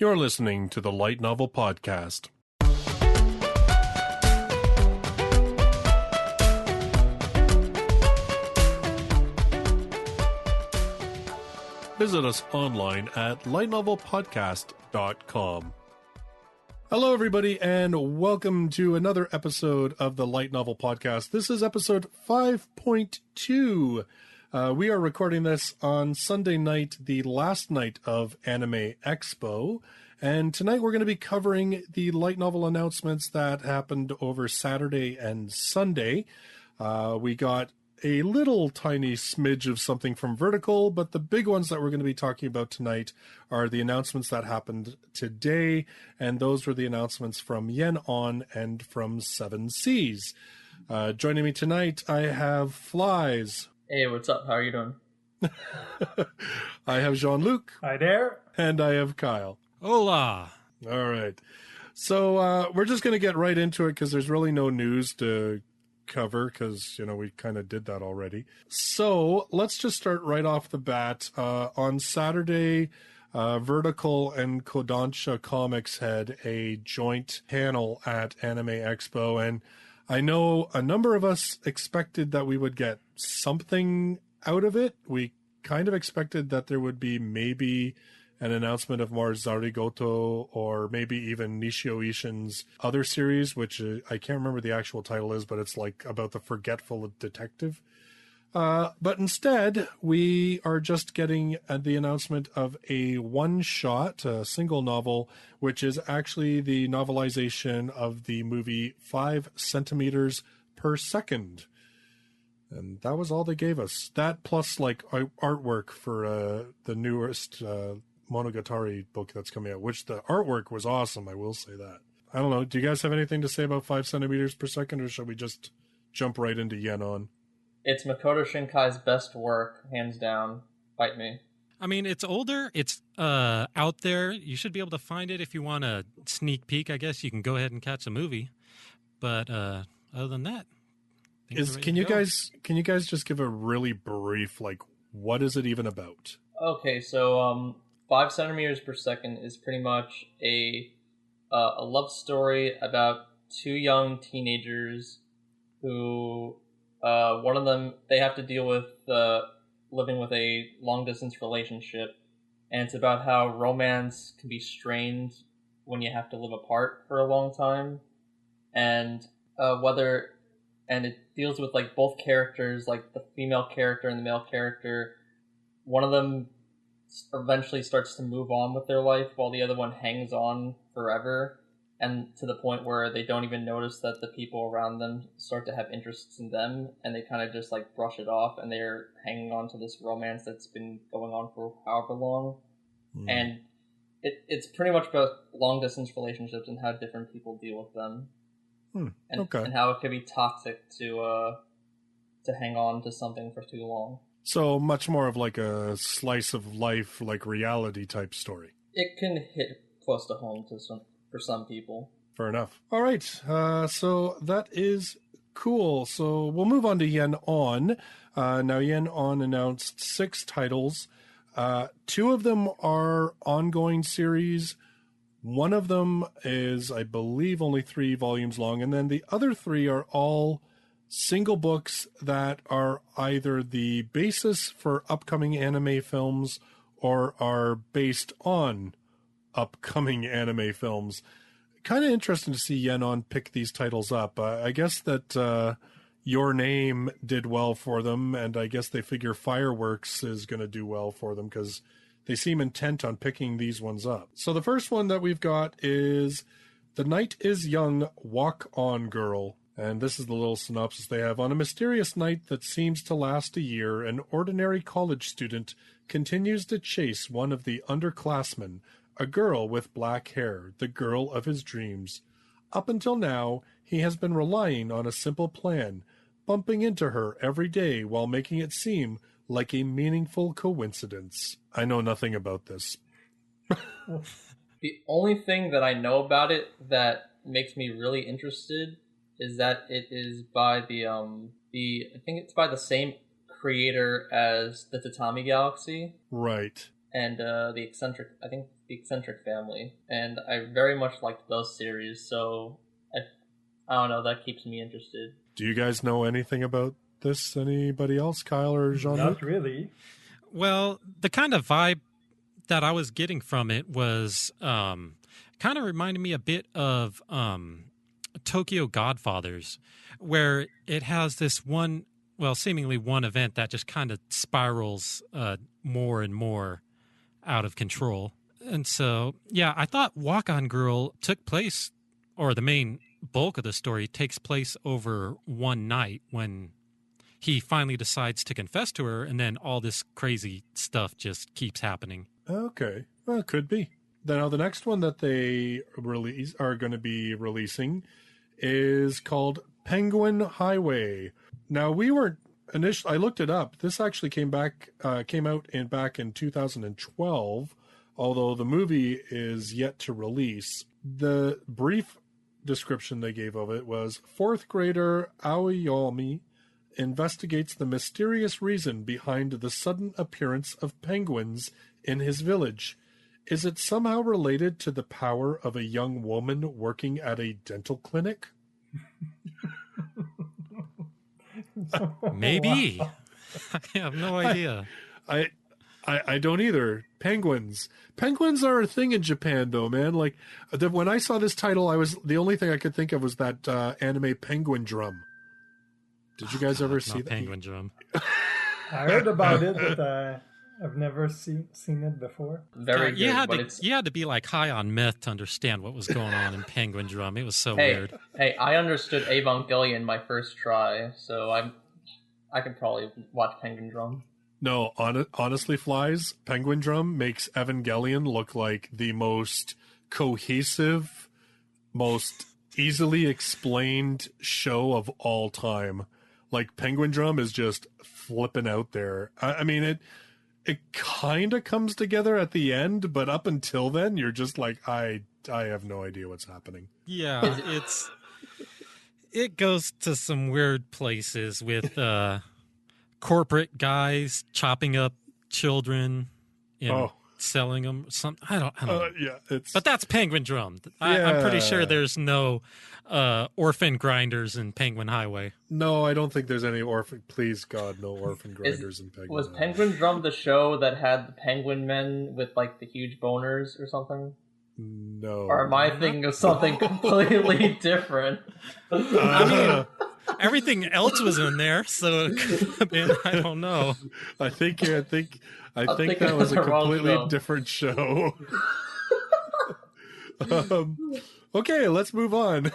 You're listening to the Light Novel Podcast. Visit us online at lightnovelpodcast.com. Hello, everybody, and welcome to another episode of the Light Novel Podcast. This is episode 5.2. We are recording this on Sunday night, the last night of Anime Expo. And tonight we're going to be covering the light novel announcements that happened over Saturday and Sunday. We got a little tiny smidge of something from Vertical, but the big ones that we're going to be talking about tonight are the announcements that happened today, and those were the announcements from Yen On and from Seven Seas. Joining me tonight, I have Flyz. Hey, what's up? How are you doing? I have Jean-Luc. Hi there. And I have Kyle. Hola. All right. So we're just going to get right into it because there's really no news to cover because, we kind of did that already. So let's just start right off the bat. On Saturday, Vertical and Kodansha Comics had a joint panel at Anime Expo, and I know a number of us expected that we would get something out of it. We kind of expected that there would be maybe an announcement of more Zarigoto or maybe even Nishio Ishin's other series, which I can't remember the actual title is, but it's like about the forgetful detective. But instead, we are just getting the announcement of a one-shot, a single novel, which is actually the novelization of the movie 5 centimeters per second. And that was all they gave us. That plus like artwork for the newest Monogatari book that's coming out, which the artwork was awesome, I will say that. I don't know, do you guys have anything to say about 5 centimeters per second, or should we just jump right into Yen On? It's Makoto Shinkai's best work, hands down. Fight me. I mean, it's older. It's out there. You should be able to find it if you want a sneak peek. I guess you can go ahead and catch a movie. But other than that, can you guys just give a really brief, like, what is it even about? Okay, so 5 centimeters per second is pretty much a love story about two young teenagers who one of them, they have to deal with living with a long-distance relationship, and it's about how romance can be strained when you have to live apart for a long time, and it deals with like both characters, like the female character and the male character. One of them eventually starts to move on with their life while the other one hangs on forever, and to the point where they don't even notice that the people around them start to have interests in them, and they kind of just like brush it off, and they're hanging on to this romance that's been going on for however long. And it's pretty much about long distance relationships and how different people deal with them. And how it could be toxic to hang on to something for too long. So much more of like a slice of life, like reality type story. It can hit close to home for some people. Fair enough. All right. So that is cool. So we'll move on to Yen On. Now Yen On announced 6 titles. 2 of them are ongoing series. One of them is, I believe, only 3 volumes long. And then the other 3 are all single books that are either the basis for upcoming anime films or are based on upcoming anime films. Kind of interesting to see Yen On pick these titles up. I guess that Your Name did well for them, and I guess they figure Fireworks is going to do well for them because they seem intent on picking these ones up. So the first one that we've got is The Night is Young, Walk On Girl. And this is the little synopsis they have. On a mysterious night that seems to last a year, an ordinary college student continues to chase one of the underclassmen, a girl with black hair, the girl of his dreams. Up until now, he has been relying on a simple plan, bumping into her every day while making it seem like a meaningful coincidence. I know nothing about this. The only thing that I know about it that makes me really interested is that it is by I think it's by the same creator as the Tatami Galaxy. Right. And the eccentric, I think the eccentric family, and I very much liked those series. So I don't know, that keeps me interested. Do you guys know anything about this? Anybody else, Kyle or Jean-Luc? Not really. Well, the kind of vibe that I was getting from it was kind of reminded me a bit of Tokyo Godfathers, where it has this one, well, seemingly one event that just kind of spirals more and more out of control. And so, yeah, I thought Walk On Girl took place, or the main bulk of the story takes place over one night when he finally decides to confess to her, and then all this crazy stuff just keeps happening. Okay, well, it could be. Now, the next one that they are going to be releasing is called Penguin Highway. Now, we weren't initially. I looked it up. This actually came out back in 2012, although the movie is yet to release. The brief description they gave of it was: fourth grader Aoyami investigates the mysterious reason behind the sudden appearance of penguins in his village. Is it somehow related to the power of a young woman working at a dental clinic? Maybe. Wow. I have no idea. I don't either. Penguins are a thing in Japan, though, man. Like, when I saw this title, the only thing I could think of was that anime Penguin Drum. Did you guys ever see that? Penguin Drum. I heard about it, but I've never seen it before. Very good. You had to be like high on meth to understand what was going on in Penguin Drum. It was so weird. Hey, I understood Evangelion my first try, so I can probably watch Penguin Drum. No, honestly, Flyz, Penguin Drum makes Evangelion look like the most cohesive, most easily explained show of all time. Like, Penguin Drum is just flipping out there. I mean, it kind of comes together at the end, but up until then, you're just like, I have no idea what's happening. Yeah, it goes to some weird places with corporate guys chopping up children and selling them. I don't know. Yeah, but that's Penguin Drum. I'm pretty sure there's no orphan grinders in Penguin Highway. No, I don't think there's any orphan. Please, God, no orphan grinders in Penguin. Was Penguin Drum the show that had the penguin men with like the huge boners or something? No. Or am I thinking of something completely different? I mean, everything else was in there, so it could have been, I don't know. I think that was a completely different show. Okay, let's move on.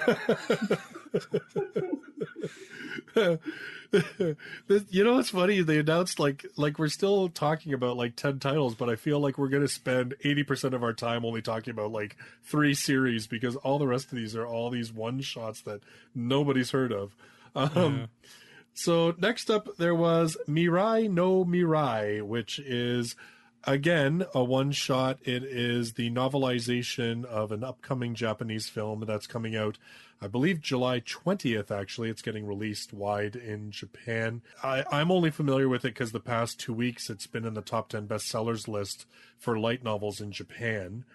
You know what's funny? They announced like we're still talking about like 10 titles, but I feel like we're going to spend 80% of our time only talking about like 3 series, because all the rest of these are all these one-shots that nobody's heard of. So next up, there was Mirai no Mirai, which is, again, a one-shot. It is the novelization of an upcoming Japanese film that's coming out, I believe, July 20th, actually. It's getting released wide in Japan. I'm only familiar with it because the past 2 weeks it's been in the top 10 bestsellers list for light novels in Japan.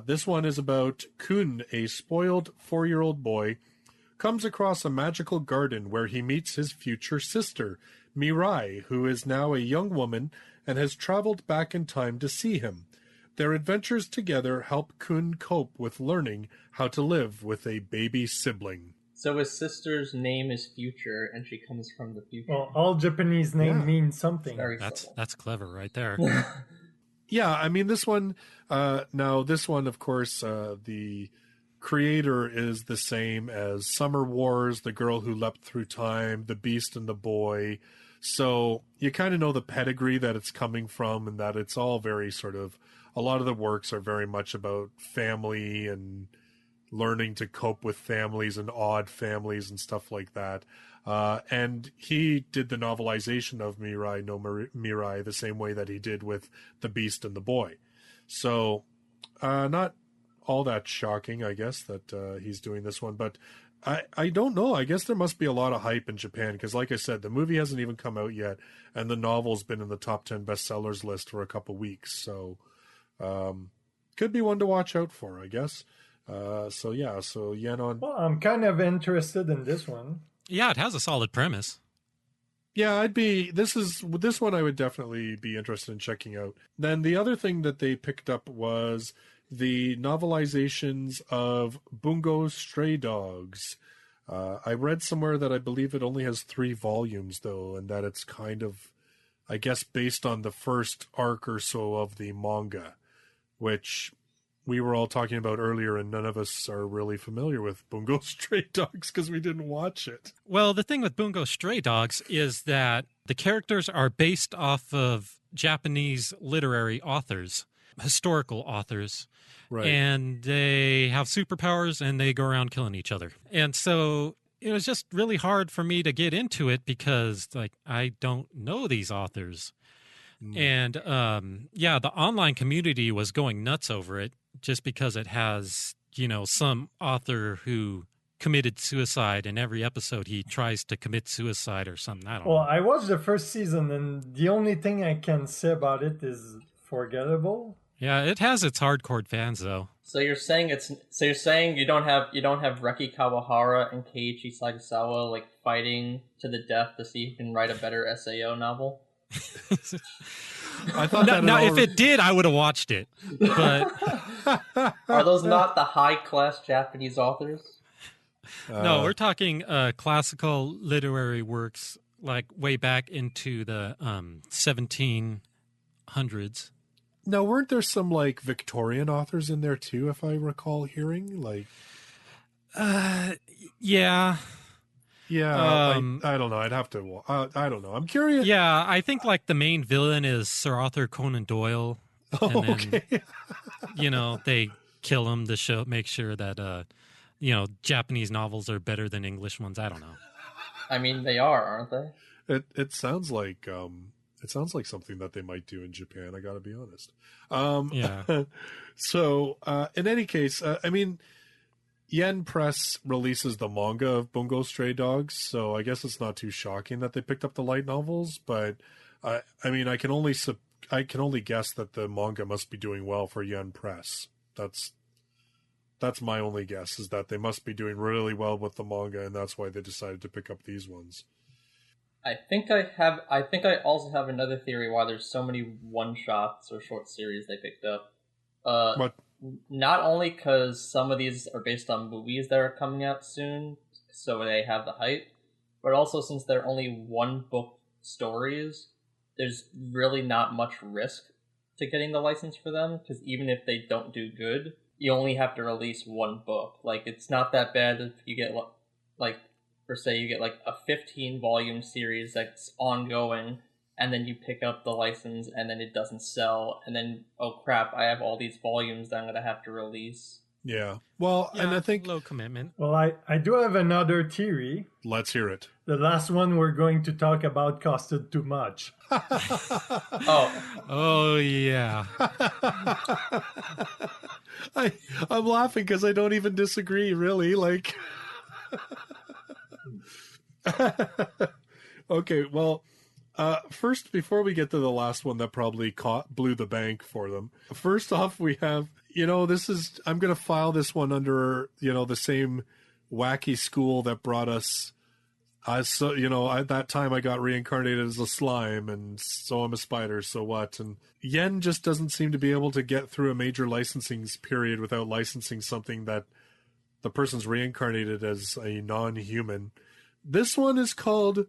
This one is about Kun, a spoiled 4-year-old boy, comes across a magical garden where he meets his future sister, Mirai, who is now a young woman and has traveled back in time to see him. Their adventures together help Kun cope with learning how to live with a baby sibling. So his sister's name is Future, and she comes from the future. Well, all Japanese name means something. That's clever right there. Yeah, I mean, this one, of course, the creator is the same as Summer Wars, The Girl Who Leapt Through Time, The Beast and the Boy. So you kind of know the pedigree that it's coming from, and that it's all very sort of, a lot of the works are very much about family and learning to cope with families and odd families and stuff like that. And he did the novelization of Mirai no Mirai the same way that he did with The Beast and the Boy. So not all that shocking, I guess, that he's doing this one. But I don't know. I guess there must be a lot of hype in Japan because, like I said, the movie hasn't even come out yet, and the novel's been in the top 10 bestsellers list for a couple weeks. So could be one to watch out for, I guess. So Yen on. Well, I'm kind of interested in this one. Yeah, it has a solid premise. Yeah, this one I would definitely be interested in checking out. Then the other thing that they picked up was the novelizations of Bungo Stray Dogs. I read somewhere that I believe it only has 3 volumes, though, and that it's kind of, I guess, based on the first arc or so of the manga, which we were all talking about earlier, and none of us are really familiar with Bungo Stray Dogs because we didn't watch it. Well, the thing with Bungo Stray Dogs is that the characters are based off of Japanese literary authors, historical authors. Right. And they have superpowers and they go around killing each other. And so it was just really hard for me to get into it because, like, I don't know these authors. And, the online community was going nuts over it just because it has, some author who committed suicide. In every episode, he tries to commit suicide or something. I don't know. Well, I watched the first season, and the only thing I can say about it is forgettable. Yeah, it has its hardcore fans, though. So you're saying you don't have Reki Kawahara and Keiichi Sagasawa like fighting to the death to see who can write a better SAO novel? I thought if it did, I would have watched it. But are those not the high-class Japanese authors? No, we're talking classical literary works like way back into the 1700s. Now, weren't there some like Victorian authors in there too, if I recall hearing? Like, yeah. I don't know. I'd have to. I don't know. I'm curious. Yeah, I think like the main villain is Sir Arthur Conan Doyle. Oh, and then, okay. They kill him to make sure that Japanese novels are better than English ones. I don't know. I mean, they are, aren't they? It sounds like something that they might do in Japan. I got to be honest. Yeah. So, in any case, I mean, Yen Press releases the manga of Bungo Stray Dogs, so I guess it's not too shocking that they picked up the light novels. But I mean, I can only guess that the manga must be doing well for Yen Press. That's my only guess, is that they must be doing really well with the manga, and that's why they decided to pick up these ones. I think I also have another theory why there's so many one-shots or short series they picked up. What? Not only because some of these are based on movies that are coming out soon, so they have the hype, but also since they're only one-book stories, there's really not much risk to getting the license for them, because even if they don't do good, you only have to release one book. Like, it's not that bad if you get, like, per se, you get, like, a 15-volume series that's ongoing, and then you pick up the license, and then it doesn't sell, and then, oh crap, I have all these volumes that I'm going to have to release. Yeah. Well, Yeah, and I think... low commitment. Well, I do have another theory. Let's hear it. The last one we're going to talk about costed too much. Oh, yeah. I'm laughing because I don't even disagree, really. Like... Okay, well... first, before we get to the last one that probably blew the bank for them, first off, we have, I'm going to file this one under, the same wacky school that brought us, at that time I got reincarnated as a slime, and so I'm a spider, so what? And Yen just doesn't seem to be able to get through a major licensing period without licensing something that the person's reincarnated as a non-human. This one is called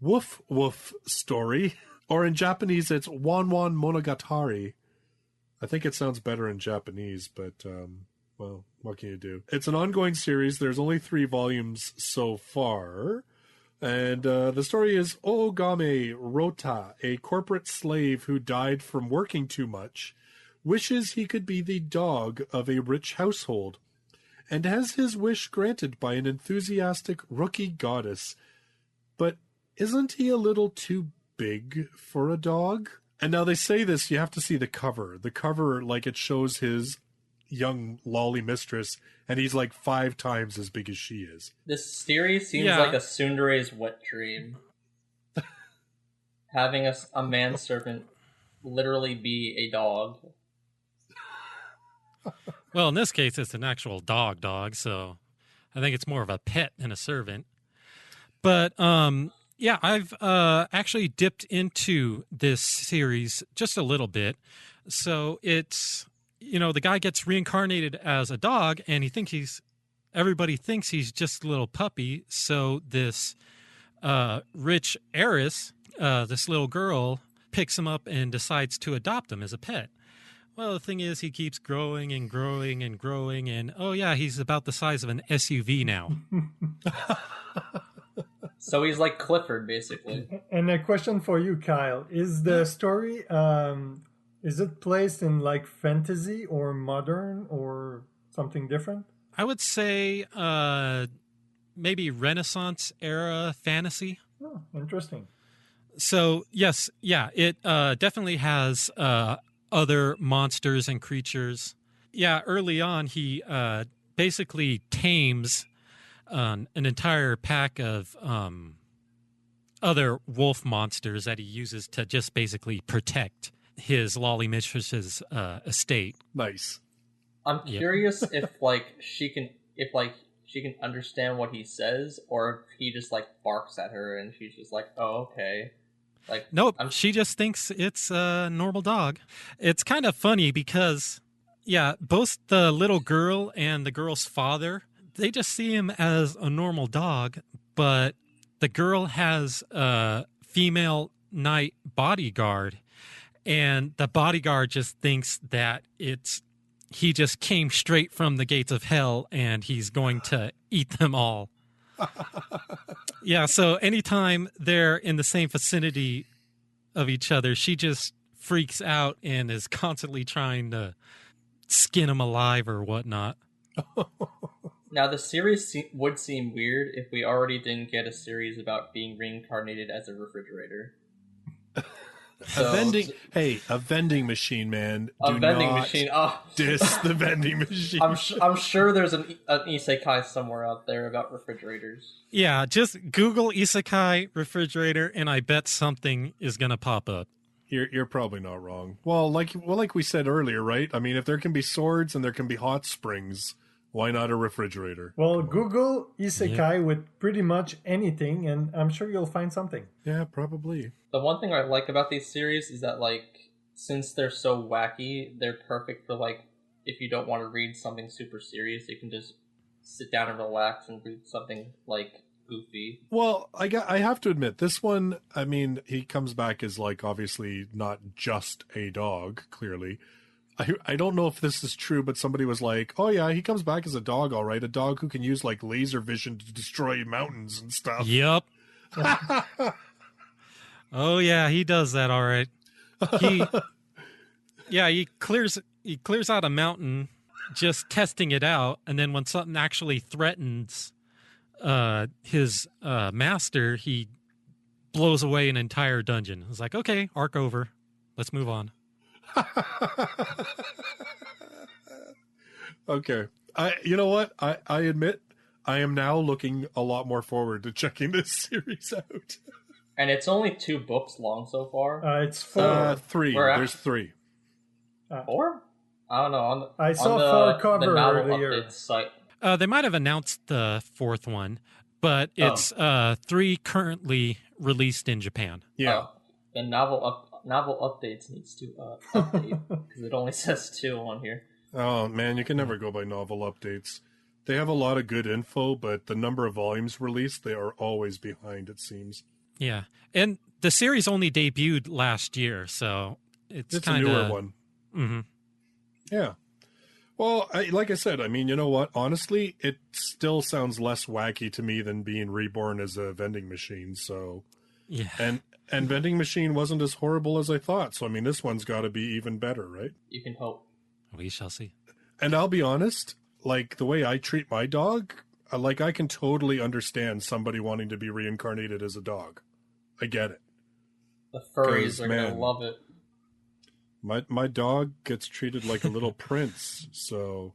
Woof Woof Story, or in Japanese it's Wan Wan Monogatari. I think it sounds better in Japanese, but well, what can you do? It's an ongoing series. There's only 3 volumes so far, and the story is Oogame Rota, a corporate slave who died from working too much, wishes he could be the dog of a rich household, and has his wish granted by an enthusiastic rookie goddess. But isn't he a little too big for a dog? And now they say this, you have to see the cover. The cover, like, it shows his young lolly mistress, and he's like 5 times as big as she is. This series seems like a tsundere's wet dream. Having a manservant literally be a dog. Well, in this case, it's an actual dog, so I think it's more of a pet than a servant. But yeah, I've actually dipped into this series just a little bit. So it's, the guy gets reincarnated as a dog, and everybody thinks he's just a little puppy. So this rich heiress, this little girl, picks him up and decides to adopt him as a pet. Well, the thing is, he keeps growing and growing and growing, and oh yeah, he's about the size of an SUV now. So he's like Clifford, basically. And a question for you, Kyle: is the story is it placed in like fantasy or modern or something different? I would say maybe Renaissance era fantasy. Oh, interesting. So yes, yeah, it definitely has other monsters and creatures. Yeah, early on he basically tames an entire pack of other wolf monsters that he uses to just basically protect his lolly mistress's estate. Nice. I'm curious if she can understand what he says, or if he just like barks at her and she's just like, oh, okay. Like, nope, she just thinks it's a normal dog. It's kind of funny because, yeah, both the little girl and the girl's father, they just see him as a normal dog, but the girl has a female knight bodyguard, and the bodyguard just thinks that he just came straight from the gates of hell and he's going to eat them all. Yeah, so anytime they're in the same vicinity of each other, she just freaks out and is constantly trying to skin him alive or whatnot. Now, the series would seem weird if we already didn't get a series about being reincarnated as a refrigerator. A vending machine, man. A vending machine. Oh. Diss the vending machine. I'm sure there's an isekai somewhere out there about refrigerators. Yeah, just Google isekai refrigerator, and I bet something is gonna pop up. You're probably not wrong. Well, like we said earlier, right? I mean, if there can be swords and there can be hot springs, why not a refrigerator? Well, Google isekai with pretty much anything, and I'm sure you'll find something. Yeah, probably. The one thing I like about these series is that, like, since they're so wacky, they're perfect for, like, if you don't want to read something super serious, you can just sit down and relax and read something, like, goofy. Well, I have to admit, this one, I mean, he comes back as, like, obviously not just a dog, clearly. I don't know if this is true, but somebody was like, oh yeah, he comes back as a dog, all right. A dog who can use, like, laser vision to destroy mountains and stuff. Yep. Oh yeah, he does that all right. He clears out a mountain just testing it out, and then when something actually threatens his master, he blows away an entire dungeon. It's like, okay, arc over. Let's move on. Okay. You know what? I admit I am now looking a lot more forward to checking this series out. And it's only 2 books long so far. It's 4. 3. There's 3. 4? I don't know. I saw 4 cover the novel earlier. update site. They might have announced the 4th one, but it's 3 currently released in Japan. Yeah. The novel updates needs to update because it only says 2 on here. Oh man, you can never go by novel updates. They have a lot of good info, but the number of volumes released, they are always behind, it seems. Yeah, and the series only debuted last year, so it's kind a of newer one. Mm-hmm. Yeah. Well, like I said, I mean, you know what? Honestly, it still sounds less wacky to me than being reborn as a vending machine. So, yeah, and vending machine wasn't as horrible as I thought. So, I mean, this one's got to be even better, right? You can hope. We shall see. And I'll be honest, like the way I treat my dog, like I can totally understand somebody wanting to be reincarnated as a dog. I get it. The furries are going to love it. My dog gets treated like a little prince, so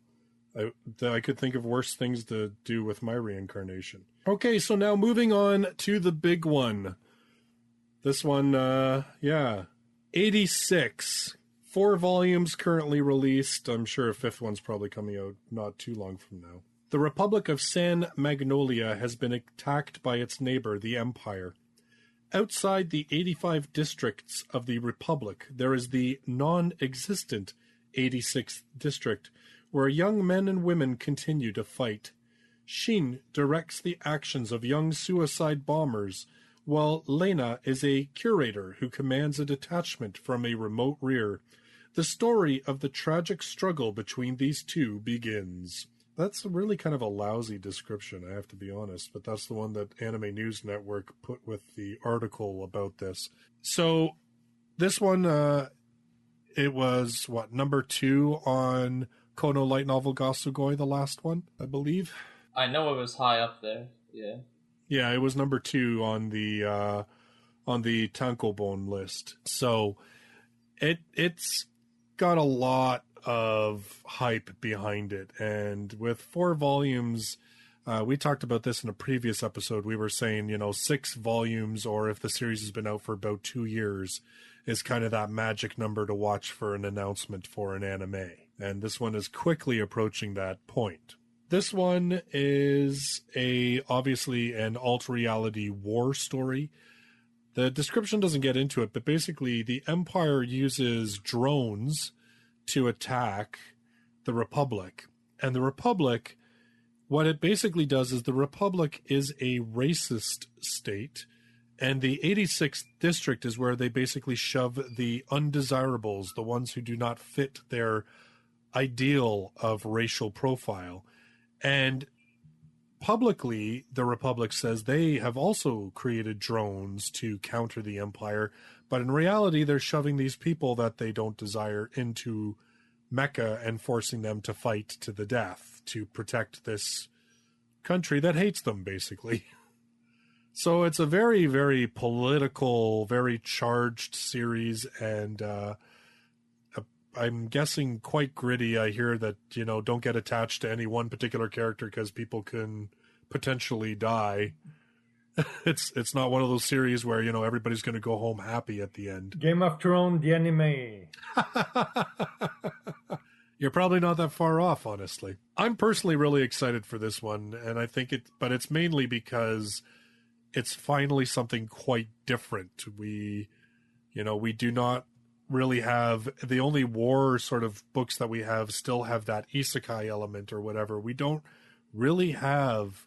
I could think of worse things to do with my reincarnation. Okay, so now moving on to the big one. This one, 86, 4 volumes currently released. I'm sure a 5th one's probably coming out not too long from now. The Republic of San Magnolia has been attacked by its neighbor, the Empire. Outside the 85 districts of the Republic, there is the non-existent 86th district, where young men and women continue to fight. Shin directs the actions of young suicide bombers, while Lena is a curator who commands a detachment from a remote rear. The story of the tragic struggle between these two begins. That's really kind of a lousy description, I have to be honest, but that's the one that Anime News Network put with the article about this. So this one, it was, number 2 on Kono Light Novel Gasugoi, the last one, I believe? I know it was high up there, yeah. Yeah, it was number 2 on the Tankobon list. So it's got a lot of hype behind it, and with 4 volumes, we talked about this in a previous episode. We were saying, 6 volumes, or if the series has been out for about 2 years, is kind of that magic number to watch for an announcement for an anime, and this one is quickly approaching that point. This one is obviously an alt-reality war story. The description doesn't get into it, but basically the Empire uses drones to attack the Republic. And the Republic, what it basically does is the Republic is a racist state, and the 86th district is where they basically shove the undesirables, the ones who do not fit their ideal of racial profile. And publicly, the Republic says they have also created drones to counter the Empire, but in reality, they're shoving these people that they don't desire into Mecca and forcing them to fight to the death to protect this country that hates them, basically. So it's a very, very political, very charged series, and I'm guessing quite gritty. I hear that, don't get attached to any one particular character because people can potentially die. It's not one of those series where, everybody's going to go home happy at the end. Game of Thrones, the anime. You're probably not that far off, honestly. I'm personally really excited for this one, and I think but it's mainly because it's finally something quite different. We do not really have, the only war sort of books that we have still have that isekai element or whatever. We don't really have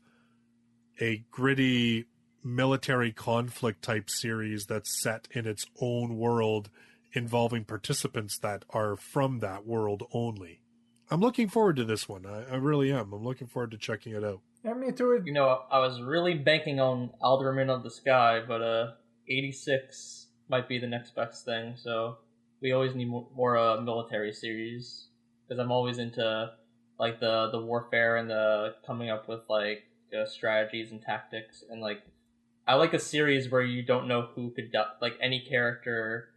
a gritty military conflict type series that's set in its own world involving participants that are from that world only. I'm looking forward to this one. I really am. I'm looking forward to checking it out. Yeah, me too. I was really banking on Alderman of the Sky, but 86 might be the next best thing, so we always need more military series, because I'm always into like the warfare and the coming up with like strategies and tactics, and like I like a series where you don't know who could die, like any character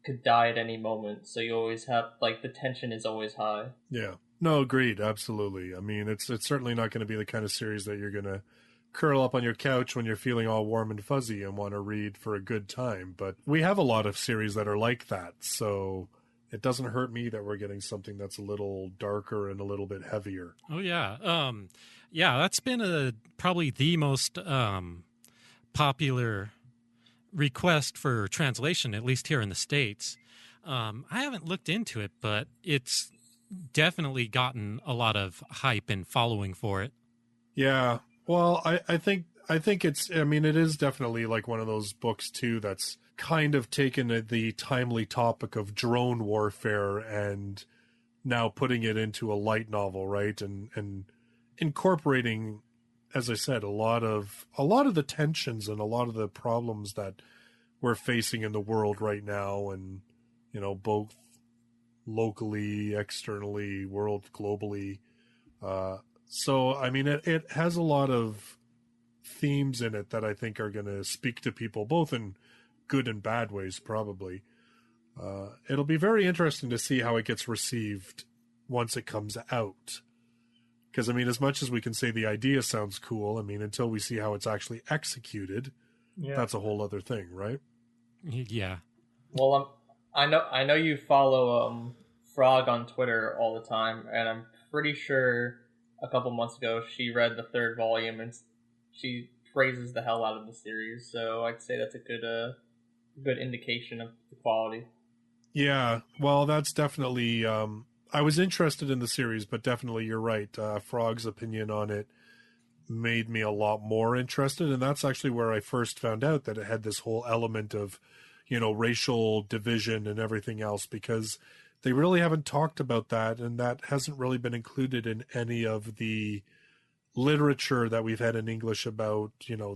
could die at any moment, so you always have like the tension is always high. Yeah, no, agreed, absolutely. I mean, it's certainly not going to be the kind of series that you're going to curl up on your couch when you're feeling all warm and fuzzy and want to read for a good time, but we have a lot of series that are like that, so it doesn't hurt me that we're getting something that's a little darker and a little bit heavier. Oh yeah, that's been probably the most popular request for translation, at least here in the States. I haven't looked into it, but it's definitely gotten a lot of hype and following for it. Yeah, well, I think it's, I mean, it is definitely like one of those books too that's kind of taken the timely topic of drone warfare and now putting it into a light novel, right? And incorporating, as I said, a lot of the tensions and a lot of the problems that we're facing in the world right now, and both locally, externally, globally. So I mean, it has a lot of themes in it that I think are going to speak to people, both in good and bad ways, probably. It'll be very interesting to see how it gets received once it comes out. Because, I mean, as much as we can say the idea sounds cool, I mean, until we see how it's actually executed, that's a whole other thing, right? Yeah. Well, I know you follow Frog on Twitter all the time, and I'm pretty sure a couple months ago she read the third volume and she praises the hell out of the series. So I'd say that's a good indication of the quality. Yeah, well, that's definitely. I was interested in the series, but definitely you're right. Frog's opinion on it made me a lot more interested, and that's actually where I first found out that it had this whole element of, racial division and everything else, because they really haven't talked about that, and that hasn't really been included in any of the literature that we've had in English about,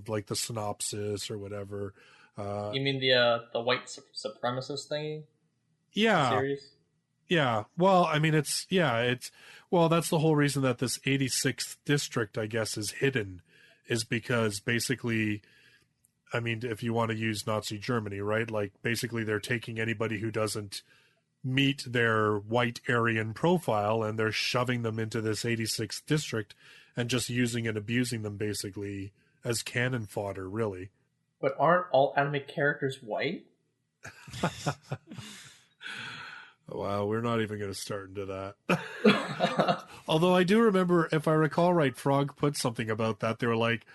like the synopsis or whatever. You mean the white supremacist thingy? Yeah. Series? Yeah. Well, I mean, well, that's the whole reason that this 86th district, I guess, is hidden, is because basically, I mean, if you want to use Nazi Germany, right? Like, basically they're taking anybody who doesn't meet their white Aryan profile and they're shoving them into this 86th district and just using and abusing them basically as cannon fodder, really. But aren't all anime characters white? Wow, we're not even going to start into that. Although I do remember, if I recall right, Frog put something about that. They were like,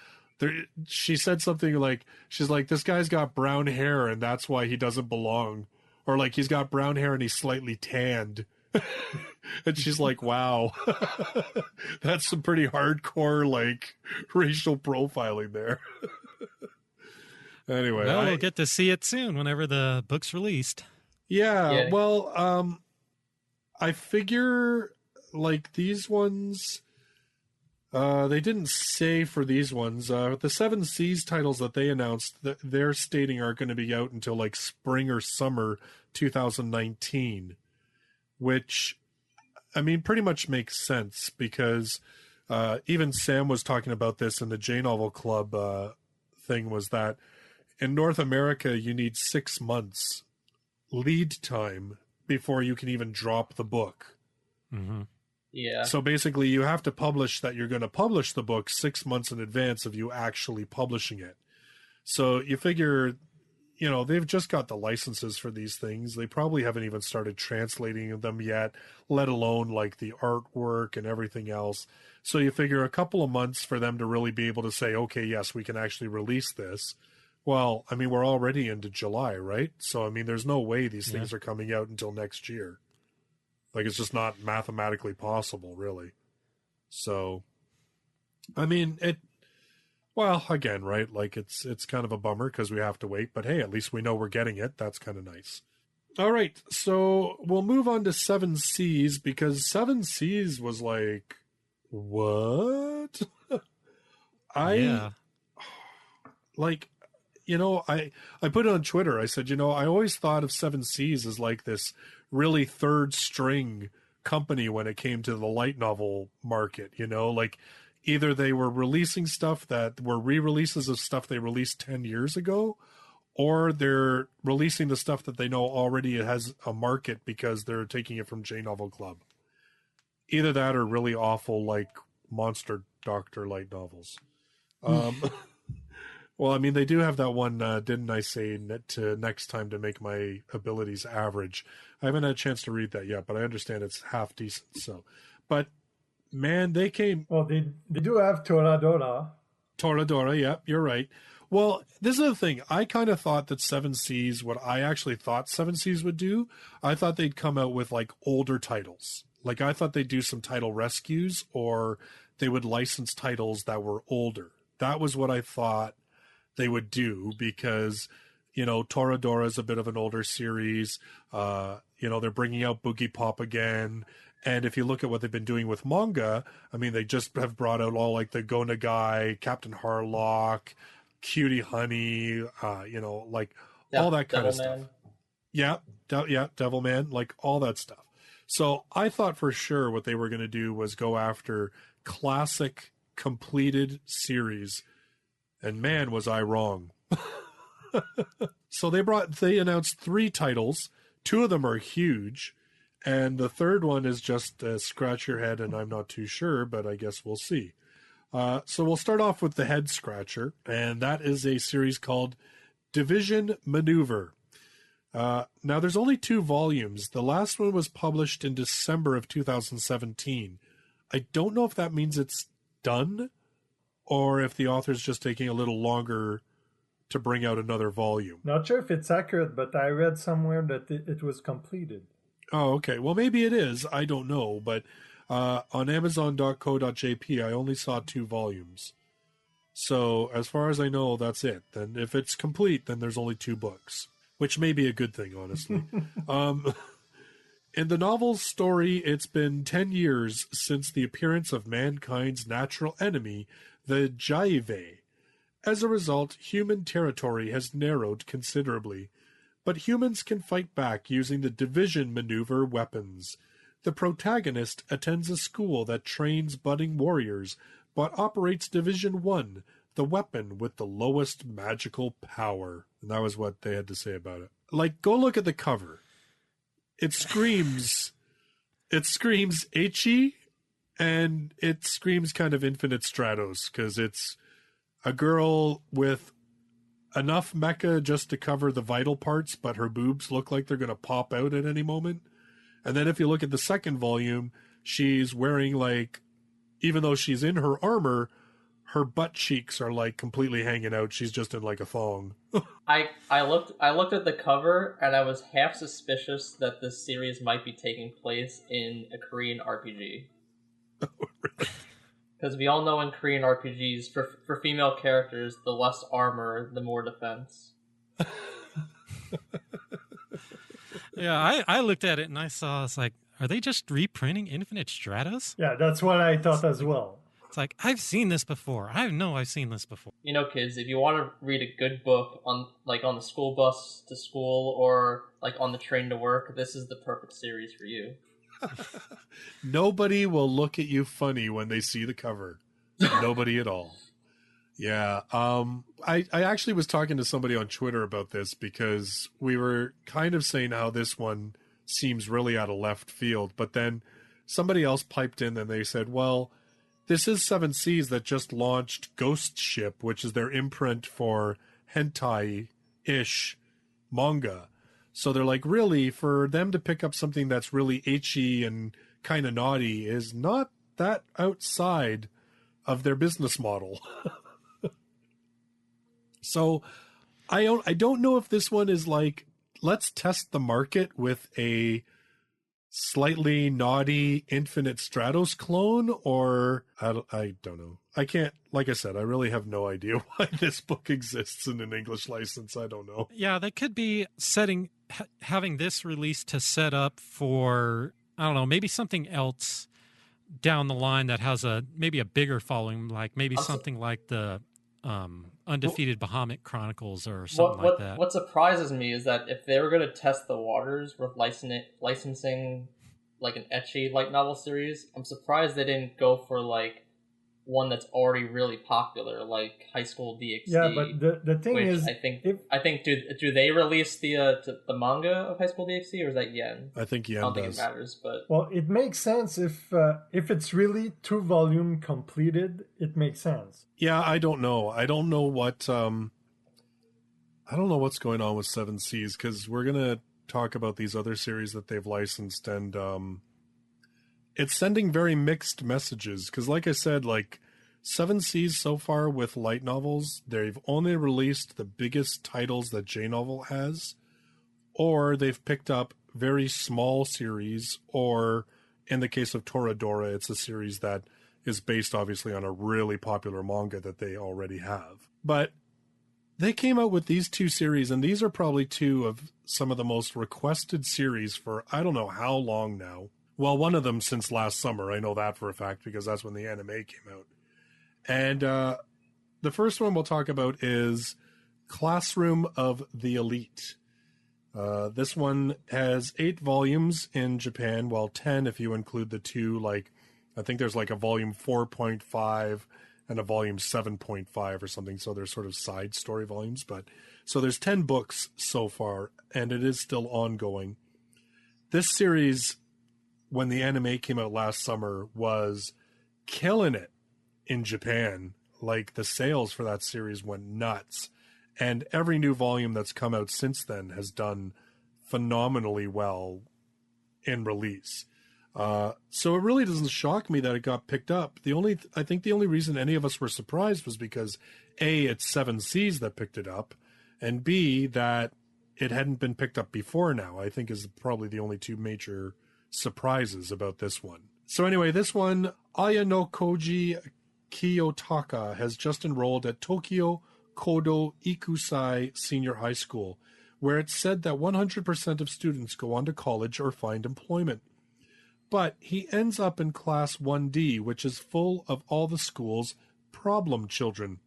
she said something like, she's like, this guy's got brown hair and that's why he doesn't belong. Or like, he's got brown hair and he's slightly tanned. And she's like, wow, that's some pretty hardcore, like, racial profiling there. Anyway. Well, we'll get to see it soon whenever the book's released. Yeah, well, I figure, like, these ones, they didn't say for these ones. The Seven Seas titles that they announced, they're stating aren't going to be out until, like, spring or summer 2019, which, I mean, pretty much makes sense, because even Sam was talking about this in the J-Novel Club thing, was that in North America, you need 6 months lead time before you can even drop the book. Mm-hmm. Yeah. So basically you have to publish that you're going to publish the book 6 months in advance of you actually publishing it. So you figure, they've just got the licenses for these things. They probably haven't even started translating them yet, let alone like the artwork and everything else. So you figure a couple of months for them to really be able to say, okay, yes, we can actually release this. Well, I mean, we're already into July, right? So, I mean, there's no way these things are coming out until next year. Like, it's just not mathematically possible, really. So, I mean, well, again, right? Like, it's kind of a bummer because we have to wait. But, hey, at least we know we're getting it. That's kind of nice. All right, so we'll move on to Seven Seas, because Seven Seas was like, what? I put it on Twitter. I said, I always thought of Seven Seas as like this really third string company when it came to the light novel market, like either they were releasing stuff that were re-releases of stuff they released 10 years ago, or they're releasing the stuff that they know already has a market because they're taking it from J-Novel Club. Either that or really awful, like, Monster Doctor light novels. Well, I mean, they do have that one, didn't I say, to next time to make my abilities average. I haven't had a chance to read that yet, but I understand it's half decent. So, but, man, they came... Well, they do have Toradora. Toradora, yep, you're right. Well, this is the thing. I kind of thought that Seven Seas, what I actually thought Seven Seas would do, I thought they'd come out with, like, older titles. Like, I thought they'd do some title rescues, or they would license titles that were older. That was what I thought they would do, because, Toradora is a bit of an older series. They're bringing out Boogie Pop again. And if you look at what they've been doing with manga, I mean, they just have brought out all like the Go Nagai, Captain Harlock, Cutie Honey, like all that kind of stuff. Yeah, Devilman, like all that stuff. So I thought for sure what they were going to do was go after classic completed series. And man, was I wrong. So they announced 3 titles. 2 of them are huge. And the third one is just scratch your head, and I'm not too sure, but I guess we'll see. So we'll start off with the head scratcher, and that is a series called Division Maneuver. Now, there's only 2 volumes. The last one was published in December of 2017. I don't know if that means it's done or if the author's just taking a little longer to bring out another volume. Not sure if it's accurate, but I read somewhere that it was completed. Oh, okay. Well, maybe it is. I don't know. But on Amazon.co.jp, I only saw 2 volumes. So as far as I know, that's it. Then if it's complete, then there's only 2 books, which may be a good thing, honestly. In the novel's story, it's been 10 years since the appearance of mankind's natural enemy, the Jaive. As a result, human territory has narrowed considerably, but humans can fight back using the division maneuver weapons. The protagonist attends a school that trains budding warriors, but operates Division 1, the weapon with the lowest magical power. And that was what they had to say about it. Like, go look at the cover. It screams ecchi, and it screams kind of Infinite Stratos, because it's a girl with enough mecha just to cover the vital parts, but her boobs look like they're going to pop out at any moment. And then if you look at the second volume, she's wearing, like, even though she's in her armor, her butt cheeks are like completely hanging out. She's just in like a thong. I looked at the cover and I was half suspicious that this series might be taking place in a Korean RPG. Oh, really? Because we all know in Korean RPGs, for female characters, the less armor, the more defense. Yeah, I looked at it and I saw, it's like, are they just reprinting Infinite Stratos? Yeah, that's what I thought as well. It's like, I've seen this before. I know I've seen this before. You know, kids, if you want to read a good book on the school bus to school or like on the train to work, this is the perfect series for you. Nobody will look at you funny when they see the cover. Nobody at all. Yeah. I actually was talking to somebody on Twitter about this because we were kind of saying how this one seems really out of left field, but then somebody else piped in and they said, well, this is Seven Seas that just launched Ghost Ship, which is their imprint for hentai-ish manga. So they're like, really, for them to pick up something that's really ecchi and kind of naughty is not that outside of their business model. So I don't know if this one is like, let's test the market with a slightly naughty Infinite Stratos clone, or I don't know. I can't, like I said, I really have no idea why this book exists in an English license. I don't know. Yeah, they could be having this released to set up for, I don't know, maybe something else down the line that has maybe a bigger following, like maybe something like the Undefeated Bahamut Chronicles or something like that. What surprises me is that if they were going to test the waters with licensing like an ecchi light novel series, I'm surprised they didn't go for like one that's already really popular, like High School DxD. Yeah, but the thing is, I think do they release the manga of High School DxD, or is that Yen? I think Yen I don't does. think it matters, but well, it makes sense if it's really 2-volume completed. It makes sense. Yeah, I don't know. I don't know what's going on with Seven Seas, because we're gonna talk about these other series that they've licensed, and it's sending very mixed messages. Because, like I said, like Seven Seas so far with light novels, they've only released the biggest titles that J Novel has, or they've picked up very small series, or in the case of Toradora, it's a series that is based obviously on a really popular manga that they already have. But they came out with these 2 series, and these are probably 2 of some of the most requested series for I don't know how long now. Well, one of them since last summer. I know that for a fact because that's when the anime came out. And the first one we'll talk about is Classroom of the Elite. This one has 8 volumes in Japan, while 10 if you include the 2, like, I think there's like a volume 4.5 and a volume 7.5 or something. So they're sort of side story volumes. But so there's 10 books so far, and it is still ongoing. This series, when the anime came out last summer, was killing it in Japan. Like, the sales for that series went nuts. And every new volume that's come out since then has done phenomenally well in release. So it really doesn't shock me that it got picked up. I think the only reason any of us were surprised was because A, it's Seven Seas that picked it up, and B, that it hadn't been picked up before now, I think is probably the only two major surprises about this one. So anyway, this one, Aya no Koji Kiyotaka has just enrolled at Tokyo Kodo Ikusai Senior High School, where it's said that 100% of students go on to college or find employment. But he ends up in Class 1D, which is full of all the school's problem children.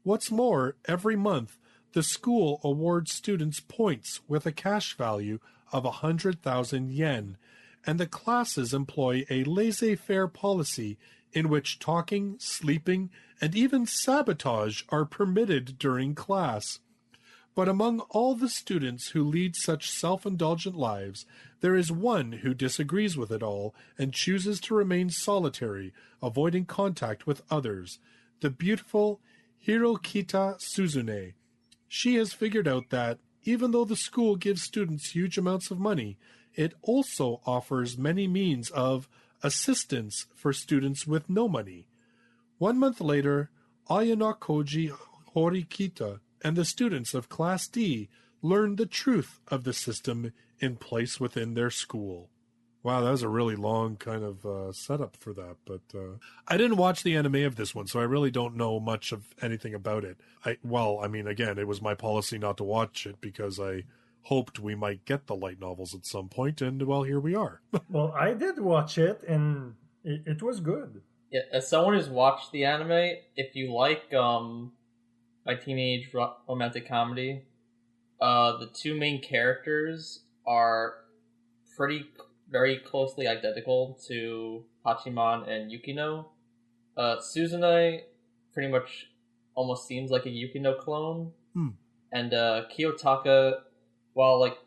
What's more, every month, the school awards students points with a cash value of 100,000 yen, and the classes employ a laissez-faire policy in which talking, sleeping, and even sabotage are permitted during class. But among all the students who lead such self-indulgent lives, there is one who disagrees with it all and chooses to remain solitary, avoiding contact with others, the beautiful Hirokita Suzune. She has figured out that, even though the school gives students huge amounts of money, it also offers many means of assistance for students with no money. 1 month later, Ayana Koji Horikita and the students of Class D learn the truth of the system in place within their school. Wow, that was a really long kind of setup for that. But I didn't watch the anime of this one, so I really don't know much of anything about it. Again, it was my policy not to watch it because I hoped we might get the light novels at some point, and, well, here we are. Well, I did watch it, and it was good. Yeah, as someone who's watched the anime, if you like My Teenage Romantic Comedy, the two main characters are very closely identical to Hachiman and Yukino. Suzune pretty much almost seems like a Yukino clone. And Kiyotaka, well, like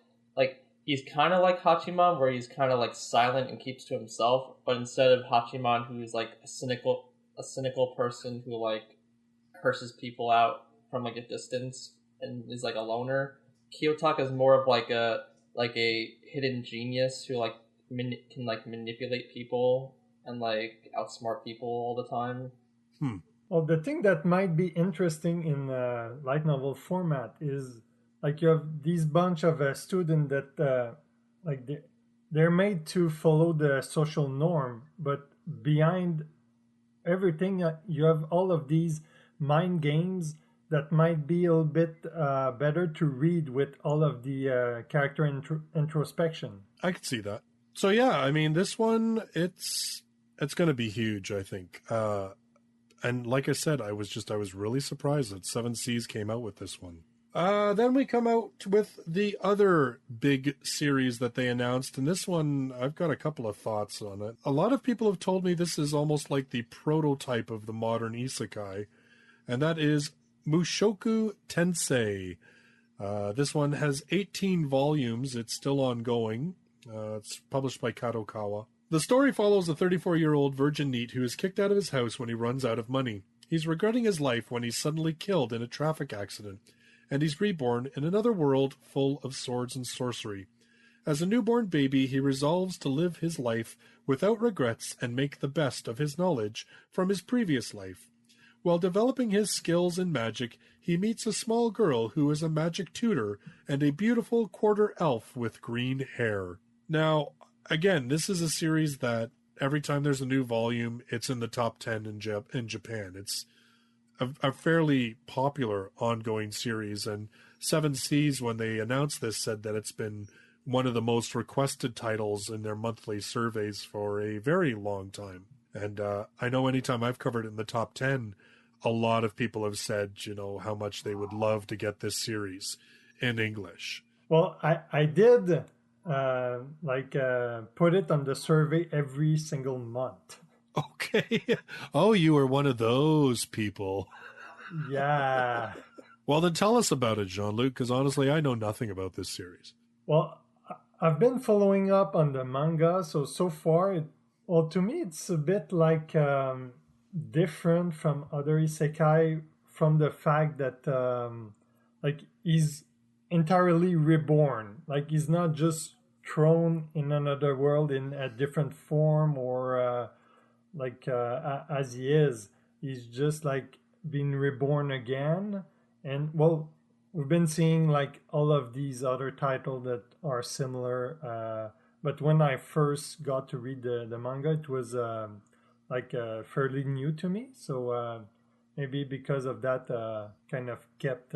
he's kind of like Hachiman, where he's kind of like silent and keeps to himself, but instead of Hachiman, who's like a cynical person who like curses people out from like a distance and is like a loner, Kiyotaka is more of like a hidden genius who like can like manipulate people and like outsmart people all the time. Well, the thing that might be interesting in light novel format is like you have these bunch of students that they're made to follow the social norm, but behind everything you have all of these mind games that might be a little bit better to read with all of the character introspection. I could see that. So yeah, I mean, this one, it's going to be huge, I think. And like I said, I was really surprised that Seven Seas came out with this one. Then we come out with the other big series that they announced, and this one, I've got a couple of thoughts on it. A lot of people have told me this is almost like the prototype of the modern isekai, and that is Mushoku Tensei. This one has 18 volumes. It's still ongoing. It's published by Kadokawa. The story follows a 34-year-old virgin NEET who is kicked out of his house when he runs out of money. He's regretting his life when he's suddenly killed in a traffic accident, and he's reborn in another world full of swords and sorcery. As a newborn baby, he resolves to live his life without regrets and make the best of his knowledge from his previous life. While developing his skills in magic, he meets a small girl who is a magic tutor and a beautiful quarter elf with green hair. Now, again, this is a series that every time there's a new volume, it's in the top 10 in Japan. It's a fairly popular ongoing series, and Seven Seas, when they announced this, said that it's been one of the most requested titles in their monthly surveys for a very long time. And I know anytime I've covered it in the top 10, a lot of people have said, how much they would love to get this series in English. Well, I did put it on the survey every single month. Okay. Oh, you were one of those people. Yeah. Well, then tell us about it, Jean-Luc, because honestly, I know nothing about this series. Well, I've been following up on the manga, so far, to me, it's a bit like different from other isekai from the fact that he's entirely reborn. Like he's not just thrown in another world in a different form or as he is. He's just like being reborn again. And well, we've been seeing like all of these other titles that are similar. But when I first got to read the manga, it was fairly new to me. So maybe because of that, kind of kept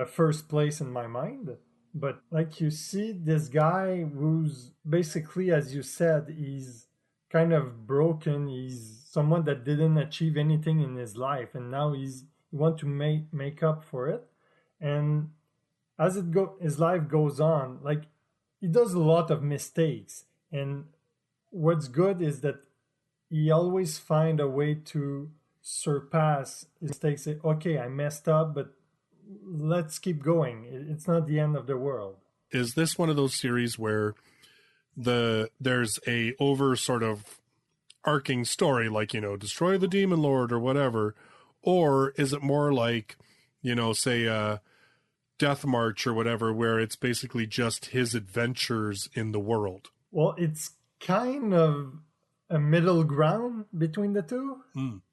first place in my mind. But like you see, this guy who's basically, as you said, he's kind of broken. He's someone that didn't achieve anything in his life, and now he want to make up for it. And as his life goes on, like he does a lot of mistakes. And what's good is that he always find a way to surpass his mistakes. Say, okay, I messed up, but let's keep going. It's not the end of the world. Is this one of those series where there's a over sort of arcing story, like, you know, destroy the demon lord or whatever, or is it more like, you know, say Death March or whatever, where it's basically just his adventures in the world? Well, it's kind of a middle ground between the two.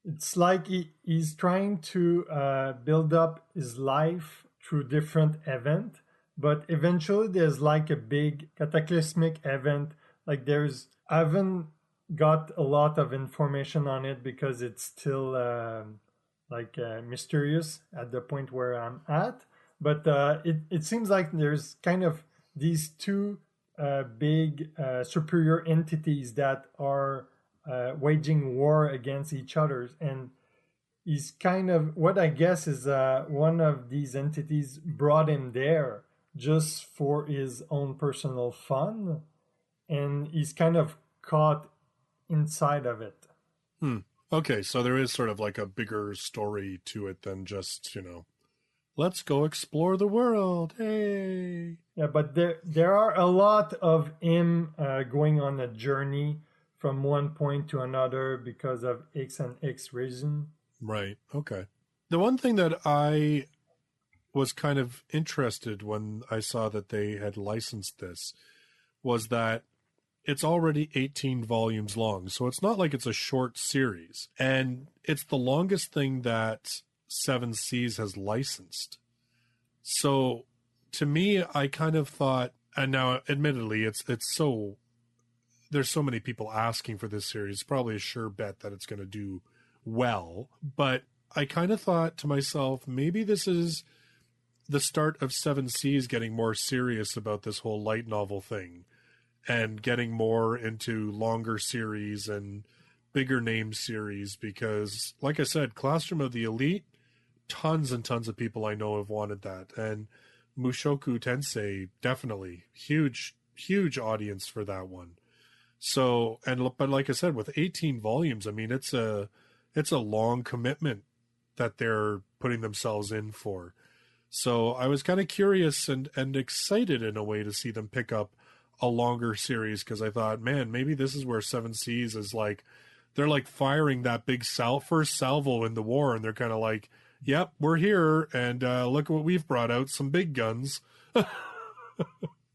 It's like he's trying to build up his life through different events, but eventually there's like a big cataclysmic event. Like I haven't got a lot of information on it because it's still mysterious at the point where I'm at. But it seems like there's kind of these two big superior entities that are waging war against each other. And he's kind of, what I guess is one of these entities brought him there just for his own personal fun. And he's kind of caught inside of it. Okay, so there is sort of like a bigger story to it than just, you know, let's go explore the world. Hey. Yeah, but there are a lot of him going on a journey from one point to another because of X and X reason. Right. Okay. The one thing that I was kind of interested when I saw that they had licensed this was that it's already 18 volumes long. So it's not like it's a short series. And it's the longest thing that Seven Seas has licensed. So to me, I kind of thought, and now admittedly, it's so, there's so many people asking for this series, it's probably a sure bet that it's going to do well. But I kind of thought to myself, maybe this is the start of Seven Seas getting more serious about this whole light novel thing and getting more into longer series and bigger name series, because like I said, Classroom of the Elite, tons and tons of people I know have wanted that. And Mushoku Tensei, definitely huge audience for that one. So, but like I said, with 18 volumes, I mean, it's a long commitment that they're putting themselves in for. So I was kind of curious and excited in a way to see them pick up a longer series, because I thought, man, maybe this is where Seven Seas is like, they're like firing that big first salvo in the war, and they're kind of like, yep, we're here, and look what we've brought out, some big guns.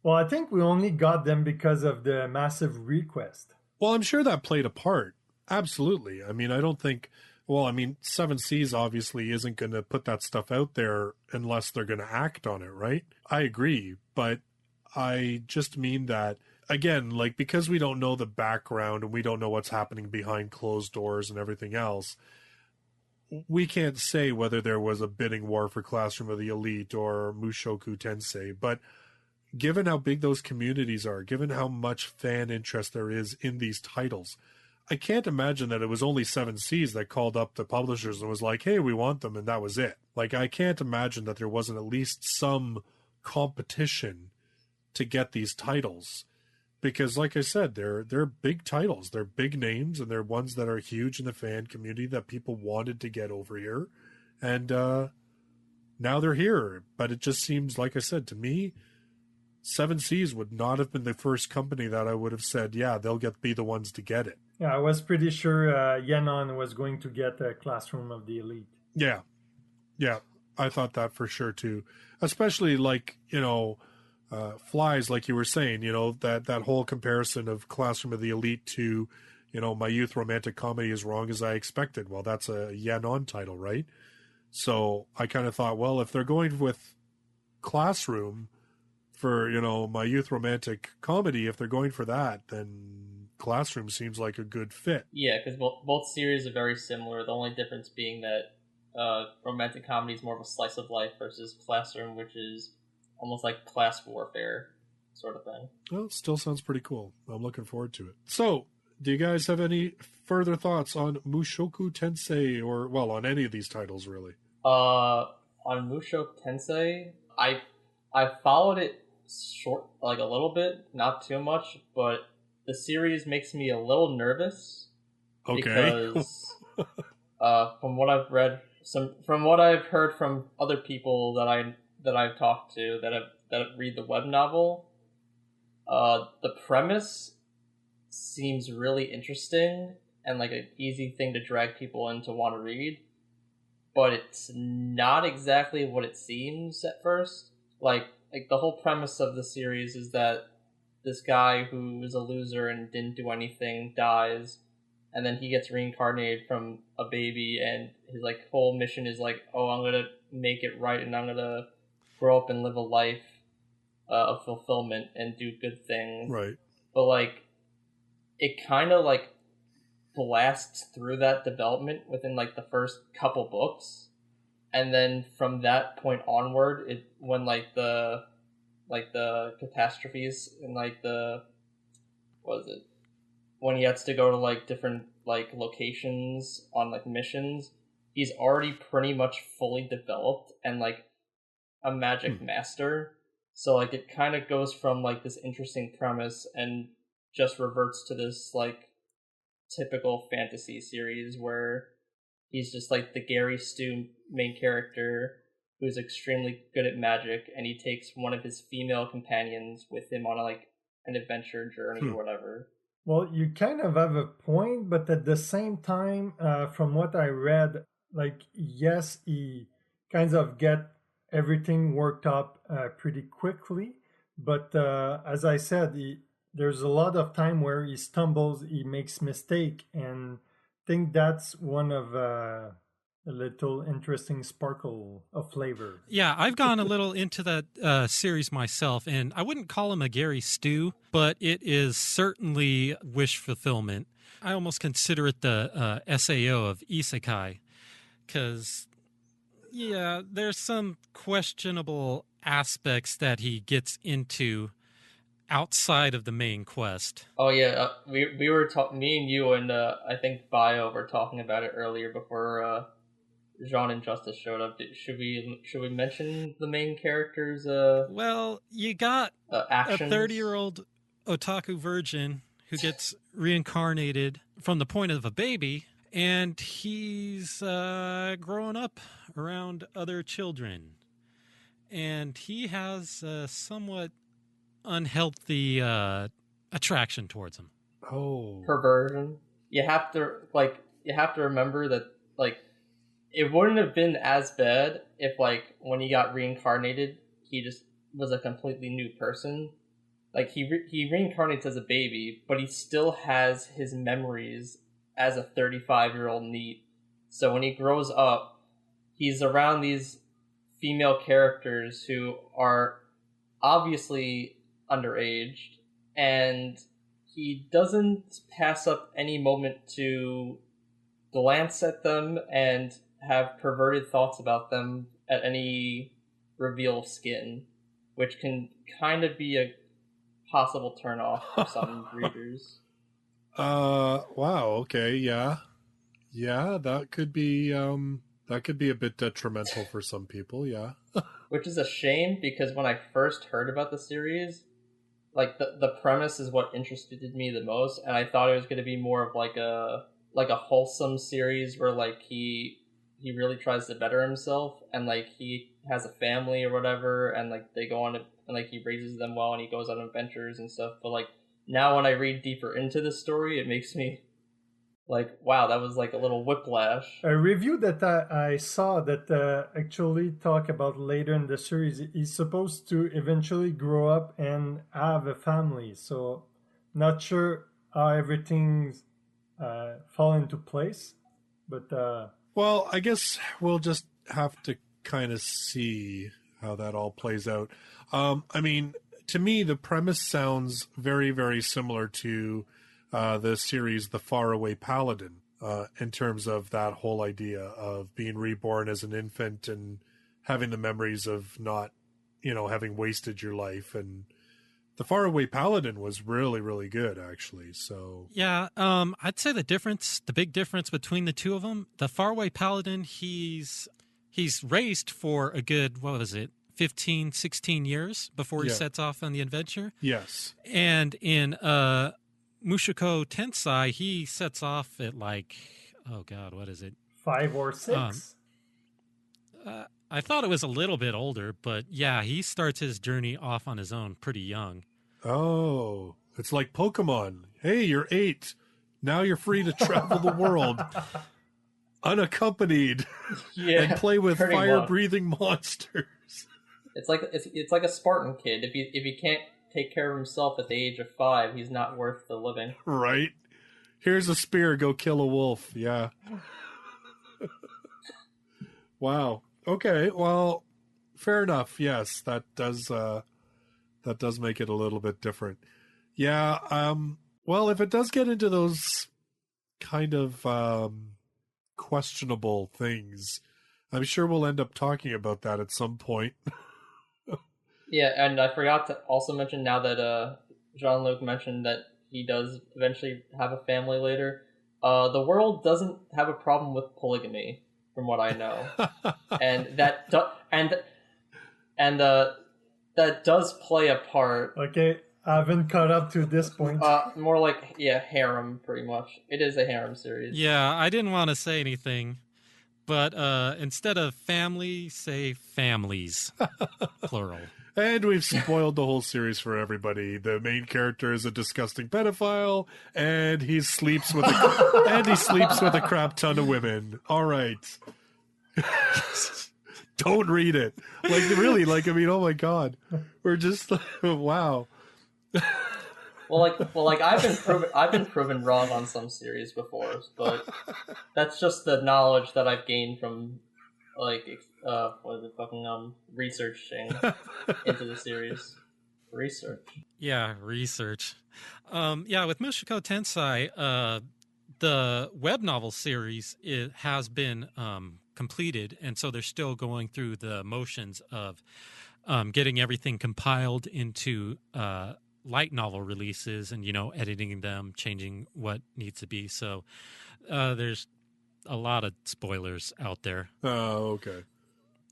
Well, I think we only got them because of the massive request. Well, I'm sure that played a part. Absolutely. I mean, I don't think, well, I mean, Seven Seas obviously isn't going to put that stuff out there unless they're going to act on it, right? I agree, but I just mean that, again, like, because we don't know the background and we don't know what's happening behind closed doors and everything else, we can't say whether there was a bidding war for Classroom of the Elite or Mushoku Tensei. But given how big those communities are, given how much fan interest there is in these titles, I can't imagine that it was only Seven Seas that called up the publishers and was like, hey, we want them, and that was it. Like, I can't imagine that there wasn't at least some competition to get these titles, because like I said, they're big titles, they're big names, and they're ones that are huge in the fan community that people wanted to get over here, and now they're here. But it just seems, like I said, to me, Seven Seas would not have been the first company that I would have said, yeah, they'll be the ones to get it. Yeah, I was pretty sure Yenon was going to get a Classroom of the Elite. Yeah. I thought that for sure too, especially like Flyz, like you were saying, that whole comparison of Classroom of the Elite to, My Youth Romantic Comedy As Wrong As I Expected. Well, that's a yen on title, right? So I kind of thought, well, if they're going with Classroom for, My Youth Romantic Comedy, if they're going for that, then Classroom seems like a good fit. Yeah, because both series are very similar. The only difference being that romantic comedy is more of a slice of life versus Classroom, which is almost like class warfare sort of thing. Well, it still sounds pretty cool. I'm looking forward to it. So, do you guys have any further thoughts on Mushoku Tensei, or, well, on any of these titles, really? On Mushoku Tensei, I followed it like a little bit, not too much, but the series makes me a little nervous. Okay. Because from what I've read, from what I've heard from other people that I've talked to that read the web novel, the premise seems really interesting and like an easy thing to drag people in to want to read, but it's not exactly what it seems at first. Like the whole premise of the series is that this guy who is a loser and didn't do anything dies, and then he gets reincarnated from a baby, and his like whole mission is like, oh, I'm gonna make it right, and I'm gonna grow up and live a life of fulfillment and do good things. Right. But like, it kind of like blasts through that development within like the first couple books, and then from that point onward, when the catastrophes and like what is it, when he has to go to like different like locations on like missions, he's already pretty much fully developed and like a magic master. So like it kind of goes from like this interesting premise and just reverts to this like typical fantasy series where he's just like the Gary Stu main character who's extremely good at magic, and he takes one of his female companions with him on like an adventure journey or whatever. Well, you kind of have a point, but at the same time, from what I read, like, yes, he kind of get everything worked up pretty quickly. But as I said, there's a lot of time where he stumbles, he makes mistake, and I think that's one of a little interesting sparkle of flavor. Yeah, I've gone a little into that series myself, and I wouldn't call him a Gary Stew, but it is certainly wish fulfillment. I almost consider it the SAO of Isekai, because, yeah, there's some questionable aspects that he gets into outside of the main quest. Oh yeah, we were me and you and I think Bio were talking about it earlier before Jean and Justus showed up. Should we mention the main characters? Well, you got actions? a 30-year-old otaku virgin who gets reincarnated from the point of a baby, and he's growing up around other children, and he has a somewhat unhealthy attraction towards him. Oh, Perversion. You have to remember that like it wouldn't have been as bad if like when he got reincarnated, he just was a completely new person. Like he reincarnates as a baby, but he still has his memories as a 35-year-old NEET. So when he grows up, he's around these female characters who are obviously underaged, and he doesn't pass up any moment to glance at them and have perverted thoughts about them at any reveal of skin, which can kind of be a possible turnoff for some readers. Wow, okay, yeah, that could be a bit detrimental for some people, yeah. Which is a shame, because when I first heard about the series, like the premise is what interested me the most, and I thought it was going to be more of like a wholesome series where like he really tries to better himself, and like he has a family or whatever, and like they go on and like he raises them well and he goes on adventures and stuff. But like now when I read deeper into the story, it makes me Like, wow, that was like a little whiplash. A review that I saw that actually talk about later in the series, he's supposed to eventually grow up and have a family. So, not sure how everything's fall into place, but Well, I guess we'll just have to kind of see how that all plays out. I mean, to me, the premise sounds very, very similar to the series The Faraway Paladin, in terms of that whole idea of being reborn as an infant and having the memories of not, having wasted your life. And The Faraway Paladin was really, really good, actually. So Yeah, I'd say the big difference between the two of them, the Faraway Paladin, he's raised for a good, what was it, 15, 16 years before he sets off on the adventure. yes. And in Mushoku Tensei, he sets off at like, oh God, what is it? 5 or 6. I thought it was a little bit older, but yeah, he starts his journey off on his own pretty young. Oh, it's like Pokemon. Hey, you're 8. Now you're free to travel the world unaccompanied and play with fire-breathing monsters. It's like a Spartan kid. If he can't take care of himself at the age of 5, he's not worth the living. Right? Here's a spear, go kill a wolf. Yeah. Wow. Okay, well, fair enough. Yes, that does make it a little bit different. Yeah, well, if it does get into those kind of questionable things, I'm sure we'll end up talking about that at some point. Yeah, and I forgot to also mention, now that Jean-Luc mentioned that he does eventually have a family later, the world doesn't have a problem with polygamy, from what I know. And that that does play a part. Okay, I haven't caught up to this point. More like, harem, pretty much. It is a harem series. Yeah, I didn't want to say anything, but instead of family, say families, plural. And we've spoiled the whole series for everybody. The main character is a disgusting pedophile, and he sleeps with a crap ton of women. All right. Don't read it. Like, really, I mean, oh my God. We're just wow. Well, I've been proven wrong on some series before, but that's just the knowledge that I've gained from researching into the series. Research. Yeah, research. With Mushoku Tensei, the web novel series has been completed, and so they're still going through the motions of getting everything compiled into light novel releases and, editing them, changing what needs to be. So there's a lot of spoilers out there. Oh, okay.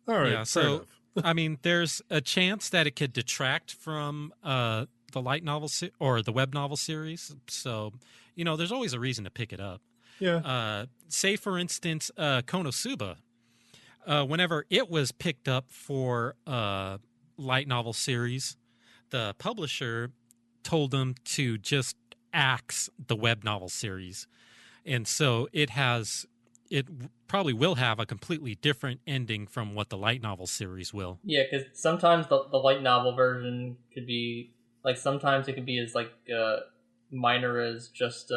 All right. Yeah, so I mean, there's a chance that it could detract from the light novel or the web novel series. So, there's always a reason to pick it up. Yeah. Say, for instance, Konosuba. Whenever it was picked up for light novel series, the publisher told them to just axe the web novel series. And so it probably will have a completely different ending from what the light novel series will. Yeah, because sometimes the light novel version could be, sometimes it could be as, minor as just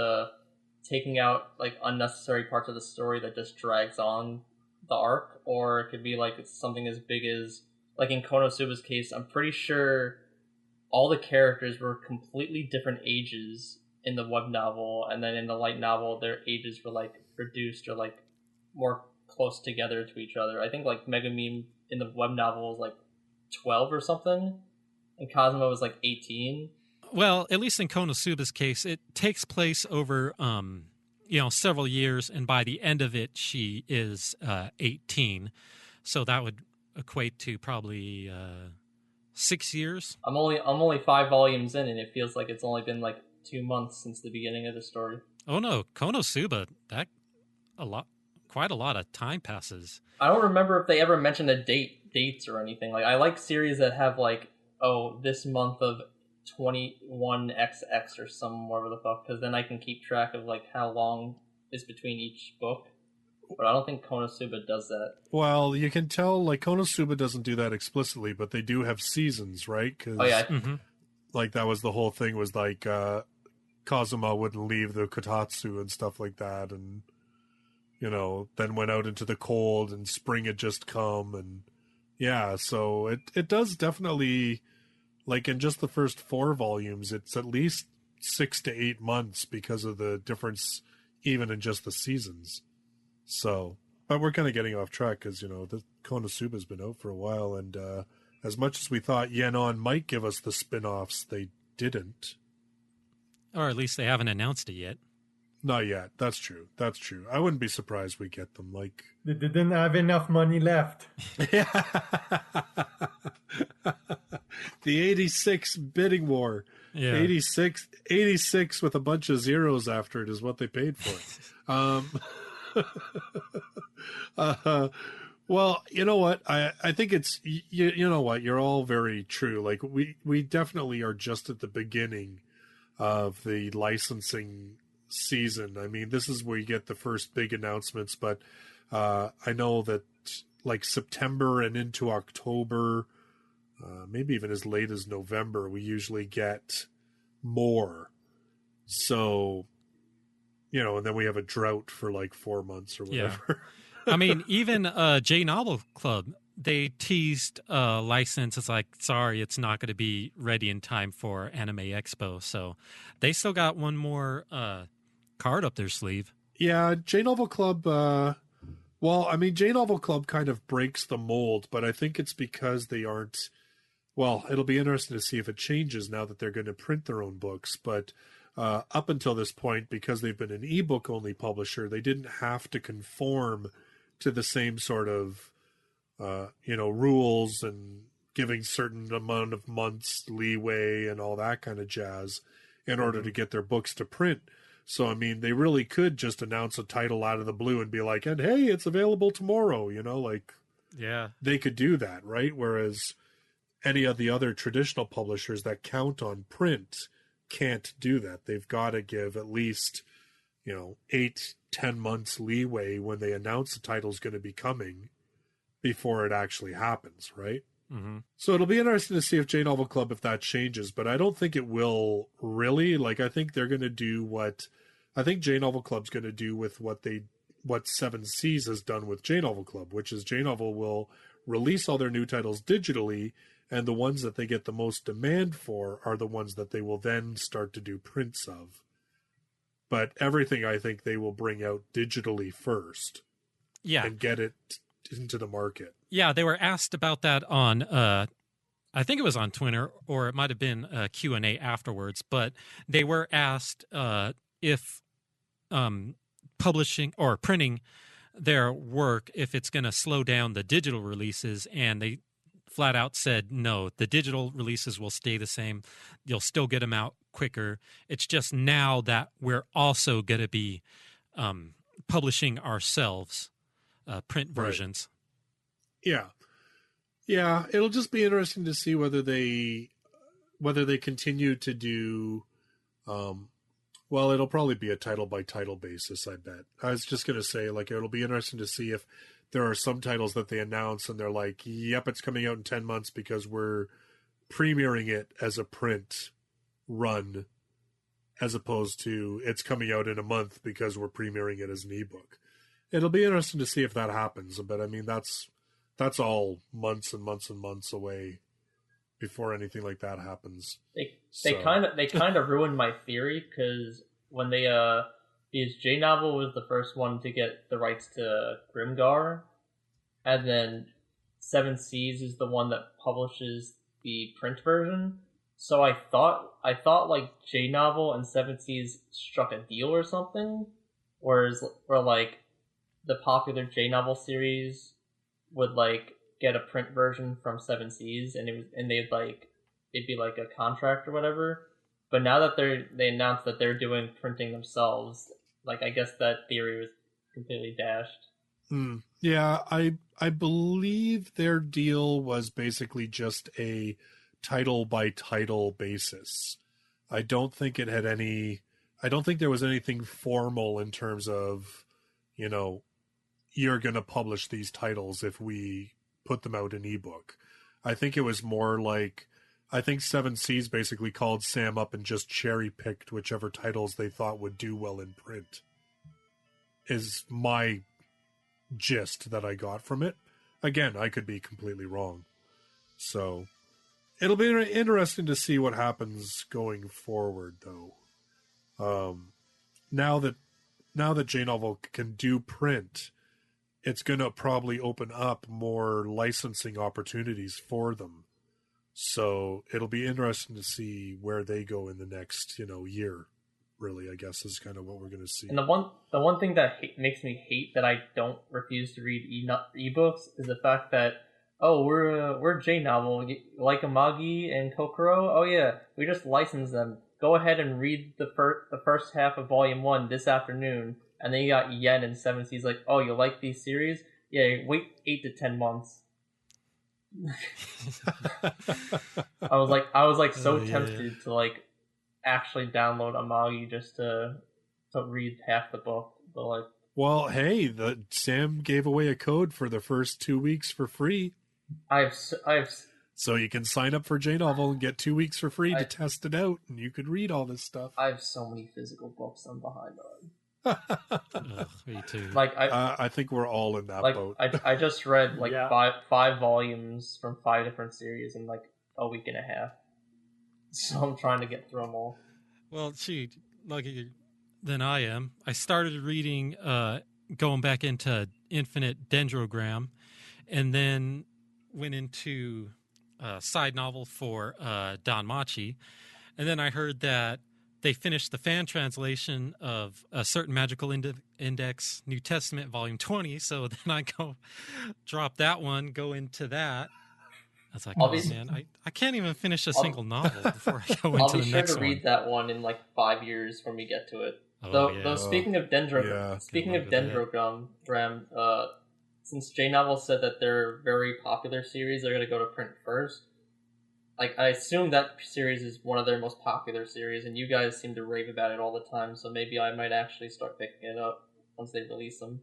taking out, unnecessary parts of the story that just drags on the arc, or it could be, something as big as, in Konosuba's case, I'm pretty sure all the characters were completely different ages in the web novel, and then in the light novel, their ages were, reduced or, more close together to each other. I think, Megumin in the web novel was, 12 or something, and Kazuma was, 18. Well, at least in Konosuba's case, it takes place over, several years, and by the end of it, she is 18. So that would equate to probably 6 years. I'm only 5 volumes in, and it feels like it's only been 2 months since the beginning of the story. Oh no, Konosuba, quite a lot of time passes. I don't remember if they ever mentioned dates or anything. I like series that have this month of 21XX or some whatever the fuck, because then I can keep track of how long is between each book, but I don't think Konosuba does that. Well, you can tell, like, Konosuba doesn't do that explicitly, but they do have seasons, right? Because, Oh yeah, like, that was the whole thing, was like Kazuma wouldn't leave the Kotatsu and stuff like that, and, you know, then went out into the cold, and spring had just come, and yeah, so it does definitely, like, in just the first 4 volumes, it's at least 6 to 8 months because of the difference even in just the seasons. So, but we're kind of getting off track because, you know, the Konosuba's been out for a while, and as much as we thought Yen-On might give us the spin-offs, they didn't. Or at least they haven't announced it yet. Not yet. That's true. I wouldn't be surprised we get them. Like, They didn't have enough money left. The 86 bidding war. Yeah. 86 with a bunch of zeros after it is what they paid for it. Well, you know what? I think it's, you know what? You're all very true. Like, we definitely are just at the beginning of the licensing season. I mean, this is where you get the first big announcements, but I know that, like, September and into October, maybe even as late as November, we usually get more. So, you know, and then we have a drought for like 4 months or whatever. Yeah. I mean, even J Novel Club, they teased license. It's like, sorry, it's not going to be ready in time for Anime Expo. So they still got one more card up their sleeve. Yeah, J Novel Club. Well, I mean, J Novel Club kind of breaks the mold, but I think it's because they aren't. Well, it'll be interesting to see if it changes now that they're going to print their own books. But up until this point, because they've been an ebook only publisher, they didn't have to conform to the same sort of rules and giving certain amount of months leeway and all that kind of jazz in order to get their books to print. So, I mean, they really could just announce a title out of the blue and be like, and hey, it's available tomorrow, you know, like, yeah, they could do that, right? Whereas any of the other traditional publishers that count on print can't do that. They've got to give at least, 8-10 months leeway when they announce the title's going to be coming before it actually happens, right? Mm-hmm. So it'll be interesting to see if J Novel Club, if that changes, but I don't think it will really. Like, I think they're going to do I think J Novel Club's going to do with what Seven Seas has done with J Novel Club, which is J Novel will release all their new titles digitally, and the ones that they get the most demand for are the ones that they will then start to do prints of. But everything, I think, they will bring out digitally first. Yeah. And get it into the market. Yeah, they were asked about that on, I think it was on Twitter, or it might have been a Q&A afterwards, but they were asked if publishing or printing their work, if it's going to slow down the digital releases, and they flat out said, no, the digital releases will stay the same. You'll still get them out quicker. It's just now that we're also going to be publishing ourselves print versions. Right. Yeah. It'll just be interesting to see whether they continue to do, well, it'll probably be a title by title basis, I bet. I was just going to say, like, it'll be interesting to see if there are some titles that they announce and they're like, yep, it's coming out in 10 months because we're premiering it as a print run, as opposed to it's coming out in a month because we're premiering it as an ebook. It'll be interesting to see if that happens, but I mean, that's all months and months and months away before anything like that happens. They kind of ruined my theory, because when they because J Novel was the first one to get the rights to Grimgar, and then Seven Seas is the one that publishes the print version. So I thought like J Novel and Seven Seas struck a deal or something, where like the popular J Novel series would like get a print version from Seven Seas, and it'd be like a contract or whatever. But now that they announced that they're doing printing themselves, like, I guess that theory was completely dashed. Yeah, I believe their deal was basically just a title by title basis. I don't think it had any I don't think there was anything formal in terms of, you're going to publish these titles if we put them out in ebook. I think it was more like, I think Seven Seas basically called Sam up and just cherry picked whichever titles they thought would do well in print, is my gist that I got from it. Again, I could be completely wrong. So it'll be interesting to see what happens going forward, though. Now that J-Novel can do print, it's going to probably open up more licensing opportunities for them. So it'll be interesting to see where they go in the next, year. Really, I guess is kind of what we're going to see. And the one thing that makes me hate that I don't refuse to read ebooks is the fact that, oh, we're J-Novel, like Amagi and Kokoro. Oh yeah, we just licensed them. Go ahead and read the first half of Volume 1 this afternoon. And then you got Yen and Seven Seas like, oh, you like these series? Yeah, wait 8 to 10 months. I was like so tempted to like actually download Amagi just to read half the book, but like. Well, hey, Sam gave away a code for the first 2 weeks for free. So you can sign up for J-Novel and get 2 weeks for free to test it out, and you could read all this stuff. I have so many physical books I'm behind on. Me too. Like I think we're all in that boat. I just read like five volumes from 5 different series in like a week and a half. So I'm trying to get through them all. Well, shoot, luckier than I am. I started reading, going back into Infinite Dendrogram, and then went into a side novel for Don Machi. And then I heard that they finished the fan translation of a certain magical index, New Testament, Volume 20. So then I drop that one, go into that. I was like, man, I can't even finish a single novel before I go into the next one. I'll be sure to read that one in like 5 years when we get to it. Though speaking of Dendrogram, since J-Novel said that their very popular series are going to go to print first, like I assume that series is one of their most popular series, and you guys seem to rave about it all the time, so maybe I might actually start picking it up once they release them.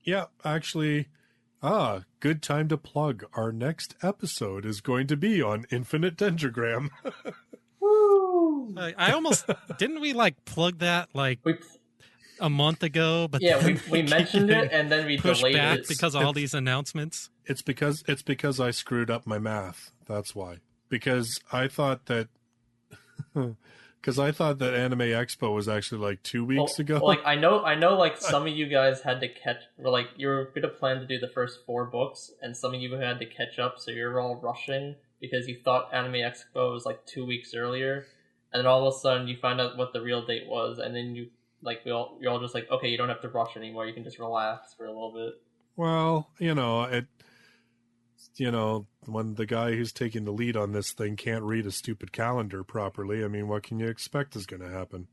Yeah, actually, good time to plug. Our next episode is going to be on Infinite Dendrogram. Woo! I almost didn't we like plug that like a month ago, but yeah, we mentioned it and then we delayed it because of all these announcements. It's because I screwed up my math. That's why. Because I thought that Anime Expo was actually like 2 weeks ago. Like I know like some of you guys had to you were going to plan to do the first 4 books, and some of you had to catch up, so you're all rushing because you thought Anime Expo was like 2 weeks earlier, and then all of a sudden you find out what the real date was, and then you're all just like, okay, you don't have to rush anymore, you can just relax for a little bit. Well, when the guy who's taking the lead on this thing can't read a stupid calendar properly, I mean, what can you expect is going to happen?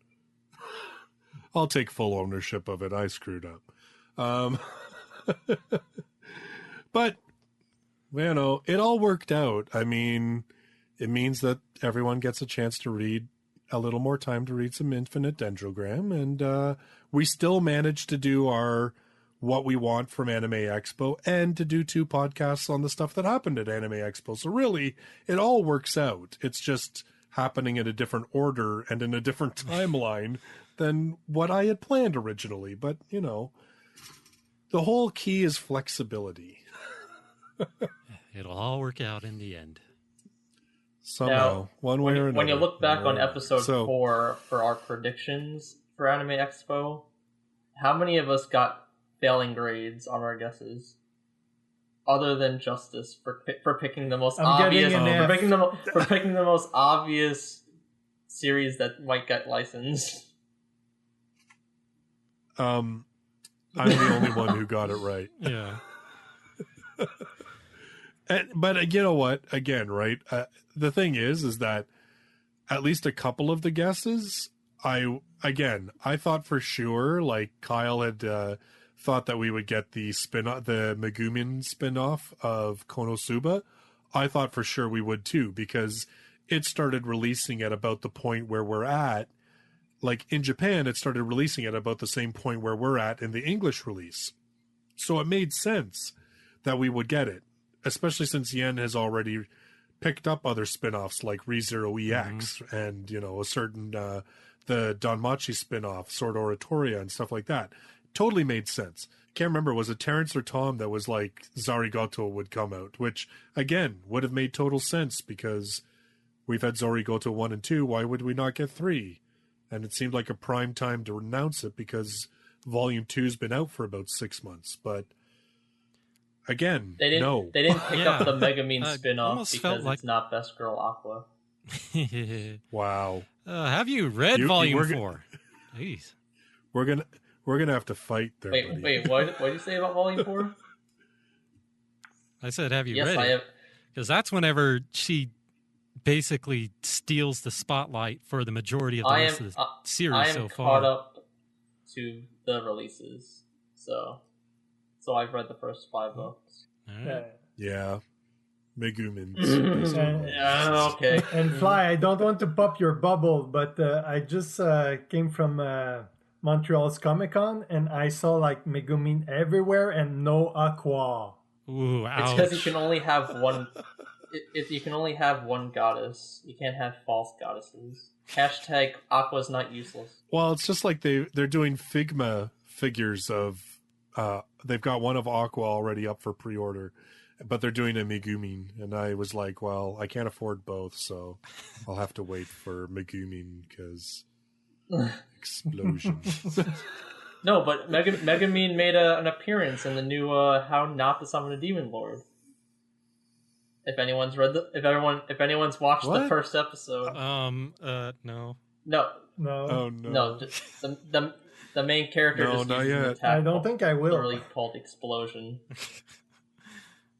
I'll take full ownership of it. I screwed up. But, it all worked out. I mean, it means that everyone gets a chance to read a little more time to read some Infinite Dendrogram, and we still managed to do our what we want from Anime Expo and to do 2 podcasts on the stuff that happened at Anime Expo. So really, it all works out. It's just happening in a different order and in a different timeline than what I had planned originally. But, the whole key is flexibility. It'll all work out in the end. Somehow, now, one way or another. When you look back on episode 4 for our predictions for Anime Expo, how many of us got failing grades on our guesses, other than Justus for picking the most obvious for picking the most obvious series that might get licensed? I'm the only one who got it right. Yeah. But you know what? Again, right? The thing is that at least a couple of the guesses, I thought for sure, like Kyle had thought that we would get the Megumin spin-off of Konosuba. I thought for sure we would too, because it started releasing at about the point where we're at, like in Japan, it started releasing at about the same point where we're at in the English release. So it made sense that we would get it, especially since Yen has already picked up other spin-offs like ReZero EX and, you know, a certain, the Danmachi spin-off, Sword Oratoria and stuff like that. Totally made sense. Can't remember, was it Terrence or Tom that was like Zarigoto would come out, which, again, would have made total sense because we've had Zarigoto 1 and 2. Why would we not get 3? And it seemed like a prime time to announce it because Volume 2's been out for about 6 months. But again, They didn't pick up the Megumin spin-off because like... it's not Best Girl Aqua. Wow. Have you read Volume 4? Jeez. We're gonna have to fight there. Wait, what did you say about Volume 4? I said, have you read it? Yes, I have. Because that's whenever she basically steals the spotlight for the majority of the rest of the series so far. I am caught up to the releases, so I've read the first 5 books. Right. Yeah. Megumins. Okay. And Fly, I don't want to pop your bubble, but I just came from Montreal's Comic-Con, and I saw like Megumin everywhere and no Aqua. Ooh, ouch. It's because you can only have one. You can only have one goddess. You can't have false goddesses. Hashtag Aqua's not useless. Well, it's just like they're doing Figma figures of. They've got one of Aqua already up for pre-order, but they're doing a Megumin, and I was like, well, I can't afford both, so I'll have to wait for Megumin because explosion. No, but Megumin made an appearance in the new How Not to Summon a Demon Lord. If anyone's if anyone's watched the first episode, no. No. Oh no. No, the main character just not uses an yet. attack. I don't think I will. Literally called Explosion.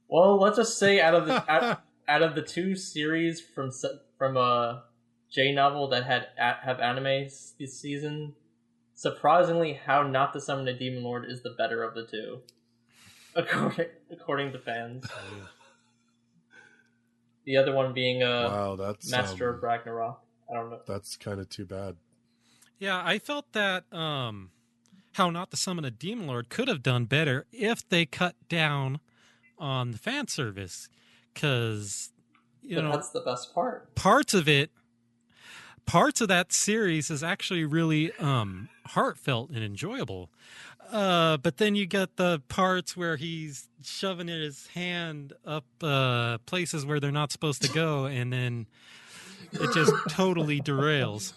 Well, let's just say out of the 2 series from a J novel that have anime this season, surprisingly, How Not to Summon a Demon Lord is the better of the 2, according to fans. The other one being that's Master of Ragnarok. I don't know. That's kind of too bad. Yeah, I felt that How Not to Summon a Demon Lord could have done better if they cut down on the fan service, because that's the best part. Parts of that series is actually really heartfelt and enjoyable. But then you get the parts where he's shoving his hand up places where they're not supposed to go, and then it just totally derails.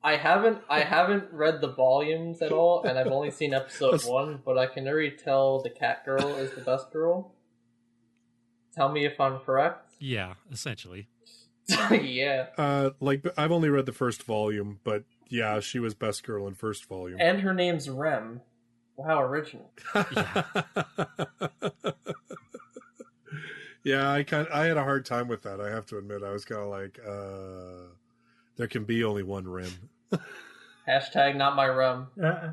I haven't read the volumes at all, and I've only seen episode 1, but I can already tell the cat girl is the best girl. Tell me if I'm correct. Yeah, essentially. Yeah. Like I've only read the first volume, but yeah, she was best girl in first volume. And her name's Rem. How original. Yeah, I had a hard time with that. I have to admit, I was kind of like, there can be only one Rem. Hashtag not my Rem.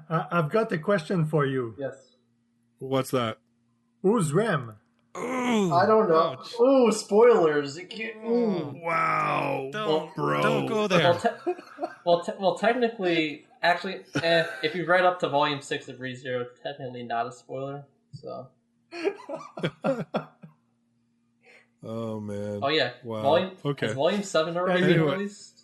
I've got a question for you. Yes. What's that? Who's Rem? Ooh, I don't know. ouch. Ooh, spoilers. You can't. Ooh. Wow. Don't go there. Well, technically, actually, if you read up to Volume 6 of ReZero, technically not a spoiler. So. Oh man. Oh yeah. Wow. Has Volume 7 already been released?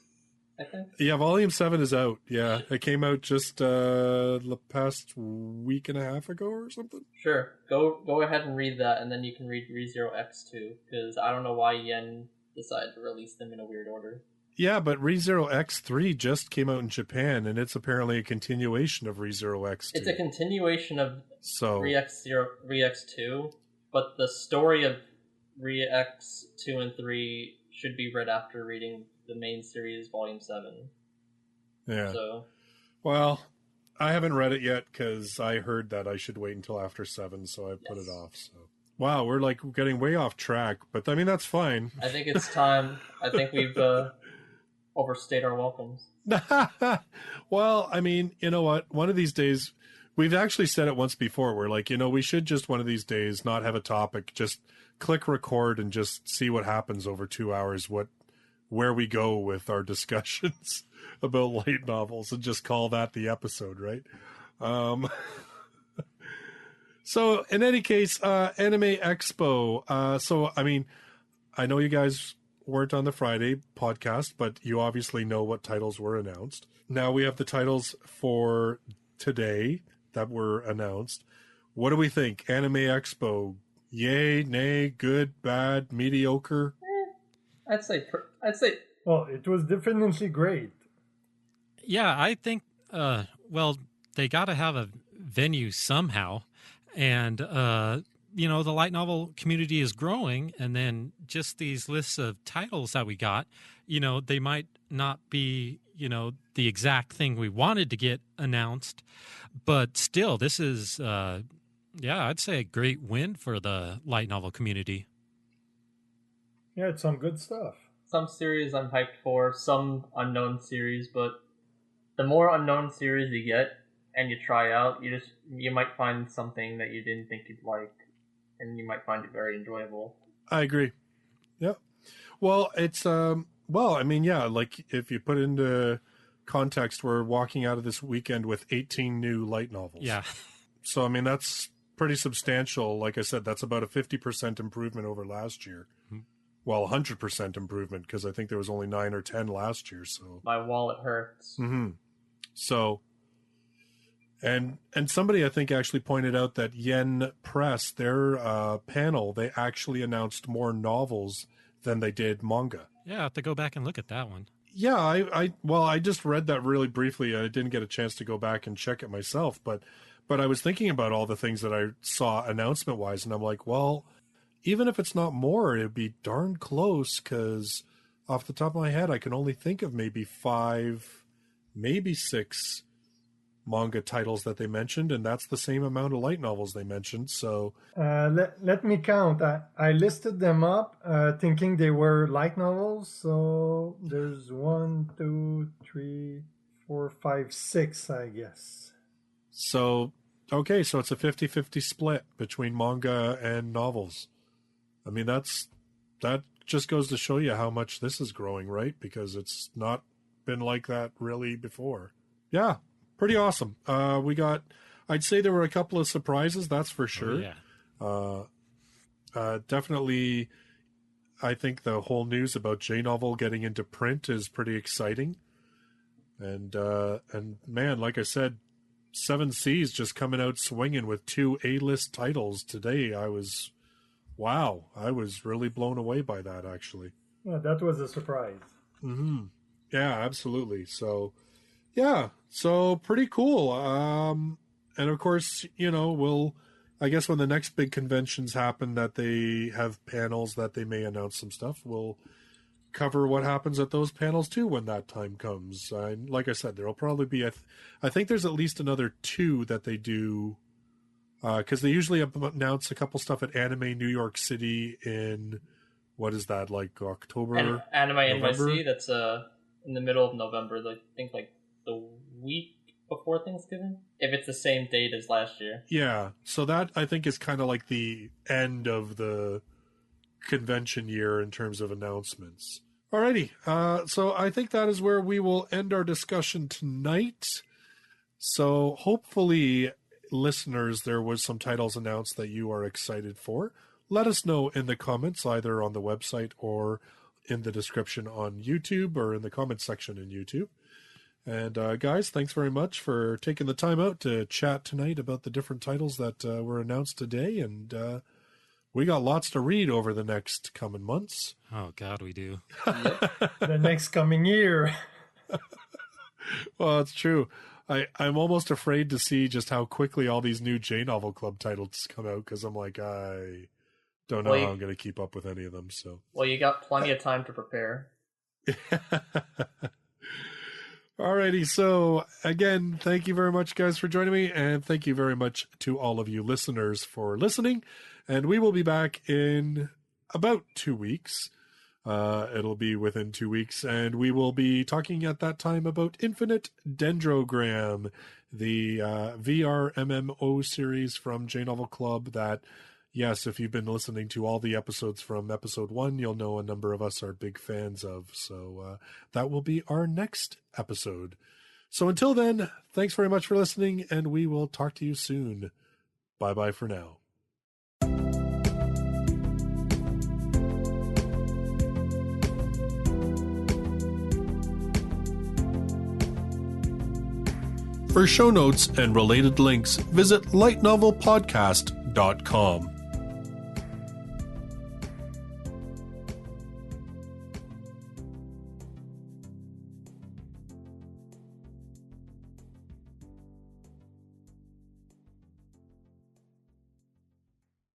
I think. Yeah, Volume 7 is out. Yeah, it came out just the past week and a half ago or something. Sure. Go ahead and read that, and then you can read ReZero X2, because I don't know why Yen decided to release them in a weird order. Yeah, but ReZero X3 just came out in Japan, and it's apparently a continuation of ReZero X2. It's a continuation of Re-X2, but the story of Re-X2 and 3 should be read after reading the main series, Volume 7. Yeah. So, well, I haven't read it yet because I heard that I should wait until after 7, so I put it off. So, wow, we're like getting way off track, but I mean that's fine. I think it's time. I think we've overstayed our welcomes. Well, I mean, you know what? One of these days, we've actually said it once before. We're like, we should just one of these days not have a topic, just click record and just see what happens over 2 hours. What where we go with our discussions about light novels and just call that the episode, right? So in any case, Anime Expo. So, I mean, I know you guys weren't on the Friday podcast, but you obviously know what titles were announced. Now we have the titles for today that were announced. What do we think? Anime Expo, yay, nay, good, bad, mediocre? I'd say. Well, it was definitely great. Yeah, I think, well, they got to have a venue somehow. And, you know, the light novel community is growing. And then just these lists of titles that we got, you know, they might not be, you know, the exact thing we wanted to get announced. But still, this is, yeah, I'd say a great win for the light novel community. Yeah, it's some good stuff. Some series I'm hyped for, some unknown series, but the more unknown series you get and you try out, you might find something that you didn't think you'd like, and you might find it very enjoyable. I agree. Yeah. Well, it's well, I mean, yeah, like if you put into context, we're walking out of this weekend with 18 new light novels. Yeah. So I mean, that's pretty substantial. Like I said, that's about a 50% improvement over last year. Mm-hmm. Well, 100% improvement, because I think there was only 9 or 10 last year. So My wallet hurts. Mm-hmm. So, and somebody I think actually pointed out that Yen Press, their panel, they actually announced more novels than they did manga. Yeah, I have to go back and look at that one. Yeah, I just read that really briefly. I didn't get a chance to go back and check it myself, but I was thinking about all the things that I saw announcement wise, and I'm like, well, even if it's not more, it'd be darn close, because off the top of my head, I can only think of maybe 5, maybe 6 manga titles that they mentioned, and that's the same amount of light novels they mentioned. So let me count. I listed them up thinking they were light novels. So there's 1, 2, 3, 4, 5, 6, I guess. So, okay, so it's a 50-50 split between manga and novels. I mean, that just goes to show you how much this is growing, right? Because it's not been like that really before. Yeah, pretty awesome. I'd say there were a couple of surprises, that's for sure. Oh, yeah. Definitely, I think the whole news about J-Novel getting into print is pretty exciting. And man, like I said, 7 Seas just coming out swinging with 2 A-list titles today. I was really blown away by that, actually. Yeah, that was a surprise. Mm-hmm. Yeah, absolutely. So, yeah, so pretty cool. And of course, you know, I guess when the next big conventions happen that they have panels that they may announce some stuff, we'll cover what happens at those panels too when that time comes. Like I said, there'll probably be, I think there's at least another 2 that they do, because they usually announce a couple stuff at Anime New York City in, what is that, like October? Anime November? NYC, that's in the middle of November, I think like the week before Thanksgiving, if it's the same date as last year. Yeah, so that I think is kind of like the end of the convention year in terms of announcements. Alrighty, so I think that is where we will end our discussion tonight. So hopefully, listeners, there was some titles announced that you are excited for. Let us know in the comments, either on the website or in the description on YouTube, or in the comments section in YouTube. And guys, thanks very much for taking the time out to chat tonight about the different titles that were announced today. And we got lots to read over the next coming months. Oh, God, we do. The next coming year. Well, it's true. I'm almost afraid to see just how quickly all these new J-Novel Club titles come out, because I'm like, I don't know how I'm going to keep up with any of them. So, well, you got plenty of time to prepare. Alrighty, so again, thank you very much, guys, for joining me, and thank you very much to all of you listeners for listening. And we will be back in about 2 weeks. It'll be within 2 weeks, and we will be talking at that time about Infinite Dendrogram, the VR MMO series from J-Novel Club that, yes, if you've been listening to all the episodes from episode 1, you'll know a number of us are big fans of. So that will be our next episode. So until then, thanks very much for listening, and we will talk to you soon. Bye-bye for now. For show notes and related links, visit lightnovelpodcast.com.